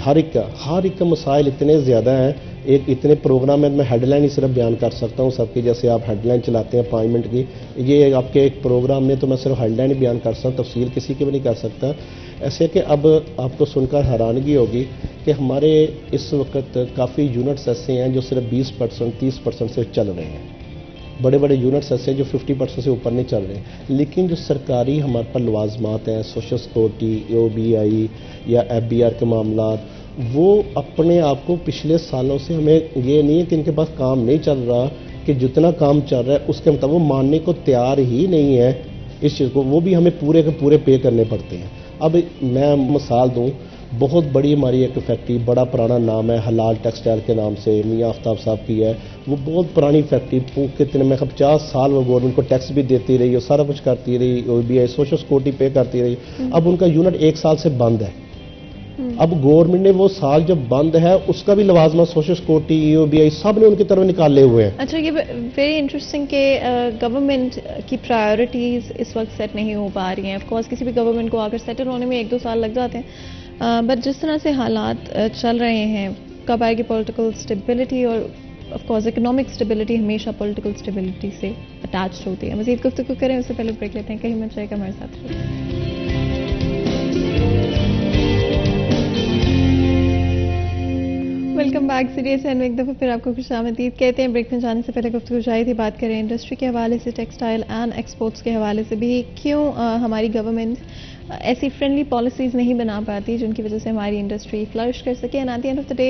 ہر ایک کا مسائل اتنے زیادہ ہیں. ایک اتنے پروگرام میں ہیڈ لائن ہی صرف بیان کر سکتا ہوں سب کی، جیسے آپ ہیڈ لائن چلاتے ہیں 5 منٹ کی، یہ آپ کے ایک پروگرام میں تو میں صرف ہیڈ لائن ہی بیان کر سکتا ہوں، تفصیل کسی کی بھی نہیں کر سکتا. ایسے کہ اب آپ کو سن کر حیرانگی ہوگی کہ ہمارے اس وقت کافی یونٹس ایسے ہیں جو صرف 20% 30% سے چل رہے ہیں. بڑے بڑے یونٹس ایسے ہیں جو 50% سے اوپر نہیں چل رہے ہیں. لیکن جو سرکاری ہمارے پر لوازمات ہیں، سوشل سیکورٹی، OBI یا FBR کے معاملات، وہ اپنے آپ کو پچھلے سالوں سے ہمیں یہ نہیں ہے کہ ان کے پاس کام نہیں چل رہا، کہ جتنا کام چل رہا ہے اس کے مطابق وہ ماننے کو تیار ہی نہیں ہے اس چیز کو، وہ بھی ہمیں پورے کے پورے پے کرنے پڑتے ہیں. اب میں مثال دوں، بہت بڑی ہماری ایک فیکٹری، بڑا پرانا نام ہے حلال ٹیکسٹائل کے نام سے، میاں آفتاب صاحب کی ہے. وہ بہت پرانی فیکٹری، کتنے میں 50 سال وہ گورنمنٹ کو ٹیکس بھی دیتی رہی اور سارا کچھ کرتی رہی، OBI سوشل سیکورٹی پے کرتی رہی. اب ان کا یونٹ 1 سال سے بند ہے. اب گورنمنٹ نے وہ سال جب بند ہے اس کا بھی لوازمات سوشل سیکورٹی، OBI سب نے ان کی طرف نکالے ہوئے ہیں. اچھا، یہ ویری انٹرسٹنگ کہ گورنمنٹ کی پرائیورٹیز اس وقت سیٹ نہیں ہو پا رہی ہیں. آف کورس کسی بھی گورنمنٹ کو آ کر سیٹل ہونے میں 1-2 سال لگ جاتے ہیں، بٹ جس طرح سے حالات چل رہے ہیں، کب آئے گی پولیٹیکل اسٹیبلٹی، اور آف کورس اکنامک اسٹیبلٹی ہمیشہ پولیٹیکل اسٹیبلٹی سے اٹیچڈ ہوتی ہے. مزید گفتگو کریں اس سے پہلے بریک لیتے ہیں. کہیں مت جائے گا ہمارے ساتھ. Welcome back. سیریس اینڈ ایک دفعہ پھر آپ کو خوش آمدید کہتے ہیں. بریک میں جانے سے پہلے گفتگو جاری تھی، بات کریں انڈسٹری کے حوالے سے، ٹیکسٹائل اینڈ ایکسپورٹس کے حوالے سے بھی کیوں ہماری گورنمنٹ ایسی فرینڈلی پالیسیز نہیں بنا پاتی جن کی وجہ سے ہماری انڈسٹری فلرش کر سکے. And at the end of the day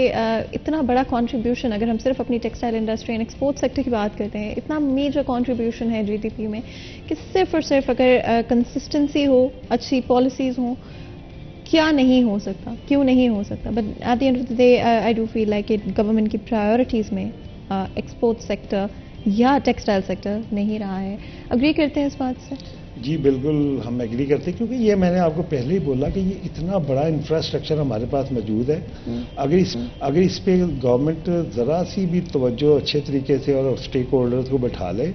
اتنا بڑا کنٹریبیوشن، اگر ہم صرف اپنی textile industry and export sector کی بات کرتے ہیں، اتنا میجر کنٹریبیوشن ہے GDP میں کہ صرف اور صرف اگر کنسسٹنسی ہو، اچھی پالیسیز ہوں، کیا نہیں ہو سکتا، کیوں نہیں ہو سکتا. But at the end of the day I do feel like government کی پرائیورٹیز میں ایکسپورٹ سیکٹر یا ٹیکسٹائل سیکٹر نہیں رہا ہے. اگری کرتے ہیں اس بات سے؟ جی بالکل ہم ایگری کرتے ہیں، کیونکہ یہ میں نے آپ کو پہلے ہی بولا کہ یہ اتنا بڑا انفراسٹرکچر ہمارے پاس موجود ہے. اگر اس پہ گورنمنٹ ذرا سی بھی توجہ اچھے طریقے سے اور اسٹیک ہولڈرز کو بٹھا لے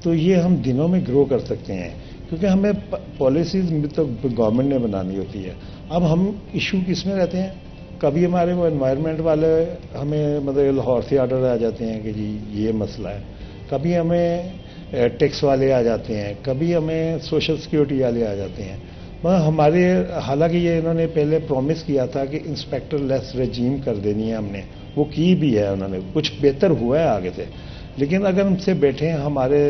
تو یہ ہم دنوں میں گرو کر سکتے ہیں. کیونکہ ہمیں پالیسیز تو گورنمنٹ نے بنانی ہوتی ہے. اب ہم ایشو کس میں رہتے ہیں، کبھی ہمارے وہ انوائرمنٹ والے ہمیں مطلب لاہور سے آرڈر آ جاتے ہیں کہ جی یہ مسئلہ ہے، کبھی ہمیں ٹیکس والے آ جاتے ہیں، کبھی ہمیں سوشل سیکورٹی والے آ جاتے ہیں. ہمارے حالانکہ یہ انہوں نے پہلے پرومس کیا تھا کہ انسپیکٹر لیس رجیم کر دینی ہے، ہم نے وہ کی بھی ہے، انہوں نے کچھ بہتر ہوا ہے آگے سے. لیکن اگر ہم سے بیٹھیں، ہمارے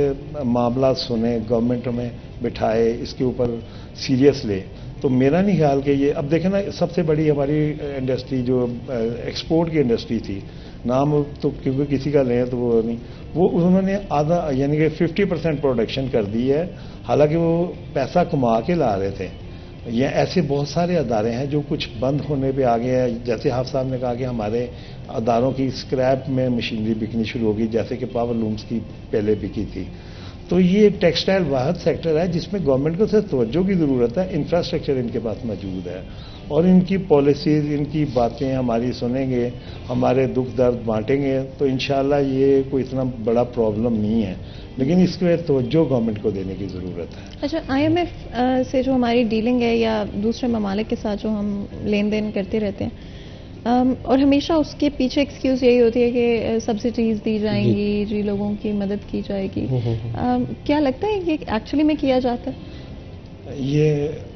معاملات سنیں، گورنمنٹ ہمیں بٹھائے، اس کے اوپر سیریس لے، تو میرا نہیں خیال کہ یہ اب دیکھیں نا، سب سے بڑی ہماری انڈسٹری جو ایکسپورٹ کی انڈسٹری تھی، نام تو کیونکہ کسی کا لیں تو وہ نہیں، وہ انہوں نے آدھا یعنی کہ 50% پروڈکشن کر دی ہے، حالانکہ وہ پیسہ کما کے لا رہے تھے. یہ ایسے بہت سارے ادارے ہیں جو کچھ بند ہونے پہ آگے ہیں. جیسے حافظ صاحب نے کہا کہ ہمارے اداروں کی اسکریپ میں مشینری بکنی شروع ہوگی، جیسے کہ پاور لومز کی پہلے بکی تھی. تو یہ ٹیکسٹائل واحد سیکٹر ہے جس میں گورنمنٹ کو صرف توجہ کی ضرورت ہے. انفراسٹرکچر ان کے پاس موجود ہے اور ان کی پالیسیز، ان کی باتیں ہماری سنیں گے، ہمارے دکھ درد بانٹیں گے تو انشاءاللہ یہ کوئی اتنا بڑا پرابلم نہیں ہے. لیکن اس کے توجہ گورنمنٹ کو دینے کی ضرورت ہے. اچھا، IMF سے جو ہماری ڈیلنگ ہے یا دوسرے ممالک کے ساتھ جو ہم لین دین کرتے رہتے ہیں، اور ہمیشہ اس کے پیچھے ایکسکیوز یہی ہوتی ہے کہ سبسڈیز دی جائیں گی، جی لوگوں کی مدد کی جائے گی. کیا لگتا ہے یہ ایکچولی میں کیا جاتا ہے؟ یہ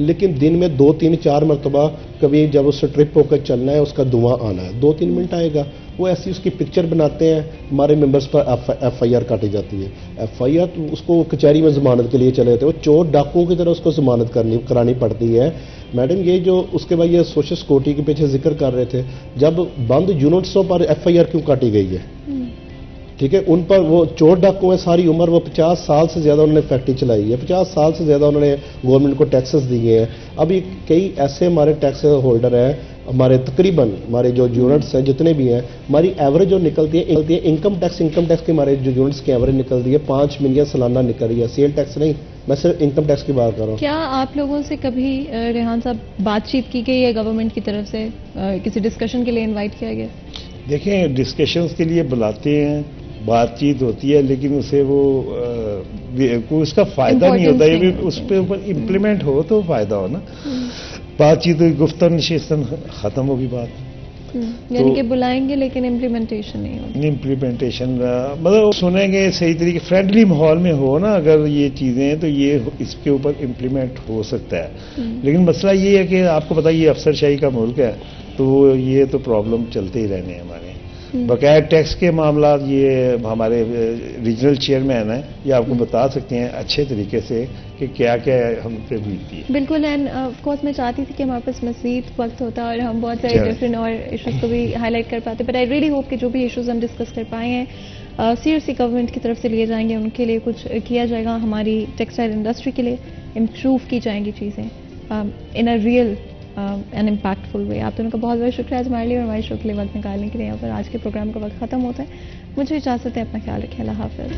لیکن دن میں 2 3 4 مرتبہ کبھی جب اس سے ٹرپ ہو کر چلنا ہے اس کا دھواں آنا ہے 2 3 منٹ آئے گا. وہ ایسی اس کی پکچر بناتے ہیں, ہمارے ممبرس پر ایف آئی آر کاٹی جاتی ہے. ایف آئی آر اس کو کچہری میں ضمانت کے لیے چلے جاتے ہیں, وہ چور ڈاکوؤں کی طرح اس کو ضمانت کرانی پڑتی ہے. میڈم یہ جو اس کے بعد یہ سوشل سیکورٹی کے پیچھے ذکر کر رہے تھے, جب بند یونٹسوں پر ایف آئی آر کیوں کاٹی گئی ہے؟ ٹھیک ہے, ان پر وہ چور ڈاکو ہیں ساری عمر, وہ 50 سال سے زیادہ انہوں نے فیکٹری چلائی ہے, 50 سال سے زیادہ انہوں نے گورنمنٹ کو ٹیکسز دیے ہیں. ابھی کئی ایسے ہمارے ٹیکس ہولڈر ہیں, ہمارے تقریباً ہمارے جو یونٹس ہیں جتنے بھی ہیں, ہماری ایوریج جو نکلتی ہے انکم ٹیکس کے ہمارے جو یونٹس کی ایوریج نکلتی ہے 5 ملین سالانہ نکل رہی ہے. سیل ٹیکس نہیں, میں صرف انکم ٹیکس کی بات کر رہا ہوں. کیا آپ لوگوں سے کبھی ریحان صاحب بات چیت کی گئی ہے گورنمنٹ کی طرف سے, کسی ڈسکشن کے لیے انوائٹ کیا گیا؟ دیکھیں ڈسکشنز کے لیے بلاتے ہیں, بات چیت ہوتی ہے, لیکن اسے وہ کوئی اس کا فائدہ نہیں ہوتا ہے. اس پہ اوپر امپلیمنٹ ہو تو فائدہ ہو نا. بات چیت گفتگو نشستن ختم ہوگی بات, یعنی کہ بلائیں گے لیکن امپلیمنٹیشن نہیں ہوگی. امپلیمنٹیشن مطلب سنیں گے صحیح طریقے فرینڈلی ماحول میں ہو نا اگر یہ چیزیں, تو یہ اس کے اوپر امپلیمنٹ ہو سکتا ہے. لیکن مسئلہ یہ ہے کہ آپ کو پتہ یہ افسر شاہی کا ملک ہے, تو یہ تو پرابلم چلتے ہی رہنے ہیں ہمارے. بقایا ٹیکس کے معاملات یہ ہمارے ریجنل چیئرمین ہیں, یہ آپ کو بتا سکتے ہیں اچھے طریقے سے کہ کیا کیا ہم پہ بیتتی ہے. بالکل, اینڈ آف کورس میں چاہتی تھی کہ ہمارے پاس مزید وقت ہوتا اور ہم بہت سارے ڈفرینٹ اور ایشوز کو بھی ہائی لائٹ کر پاتے, بٹ آئی ریئلی ہوپ کہ جو بھی ایشوز ہم ڈسکس کر پائے ہیں سیریسلی گورنمنٹ کی طرف سے لیے جائیں گے, ان کے لیے کچھ کیا جائے گا, ہماری ٹیکسٹائل انڈسٹری کے لیے امپروو کی جائیں گی چیزیں ان اے ریئل این امپیکٹفل وے. آپ دونوں کا بہت بہت شکریہ آج ہمارے لیے اور ہمارے شو کے لیے وقت نکالنے کے لیے. یہاں پر آج کے پروگرام کا وقت ختم ہوتا ہے, مجھے اجازت ہے, اپنا خیال رکھیں, اللہ حافظ.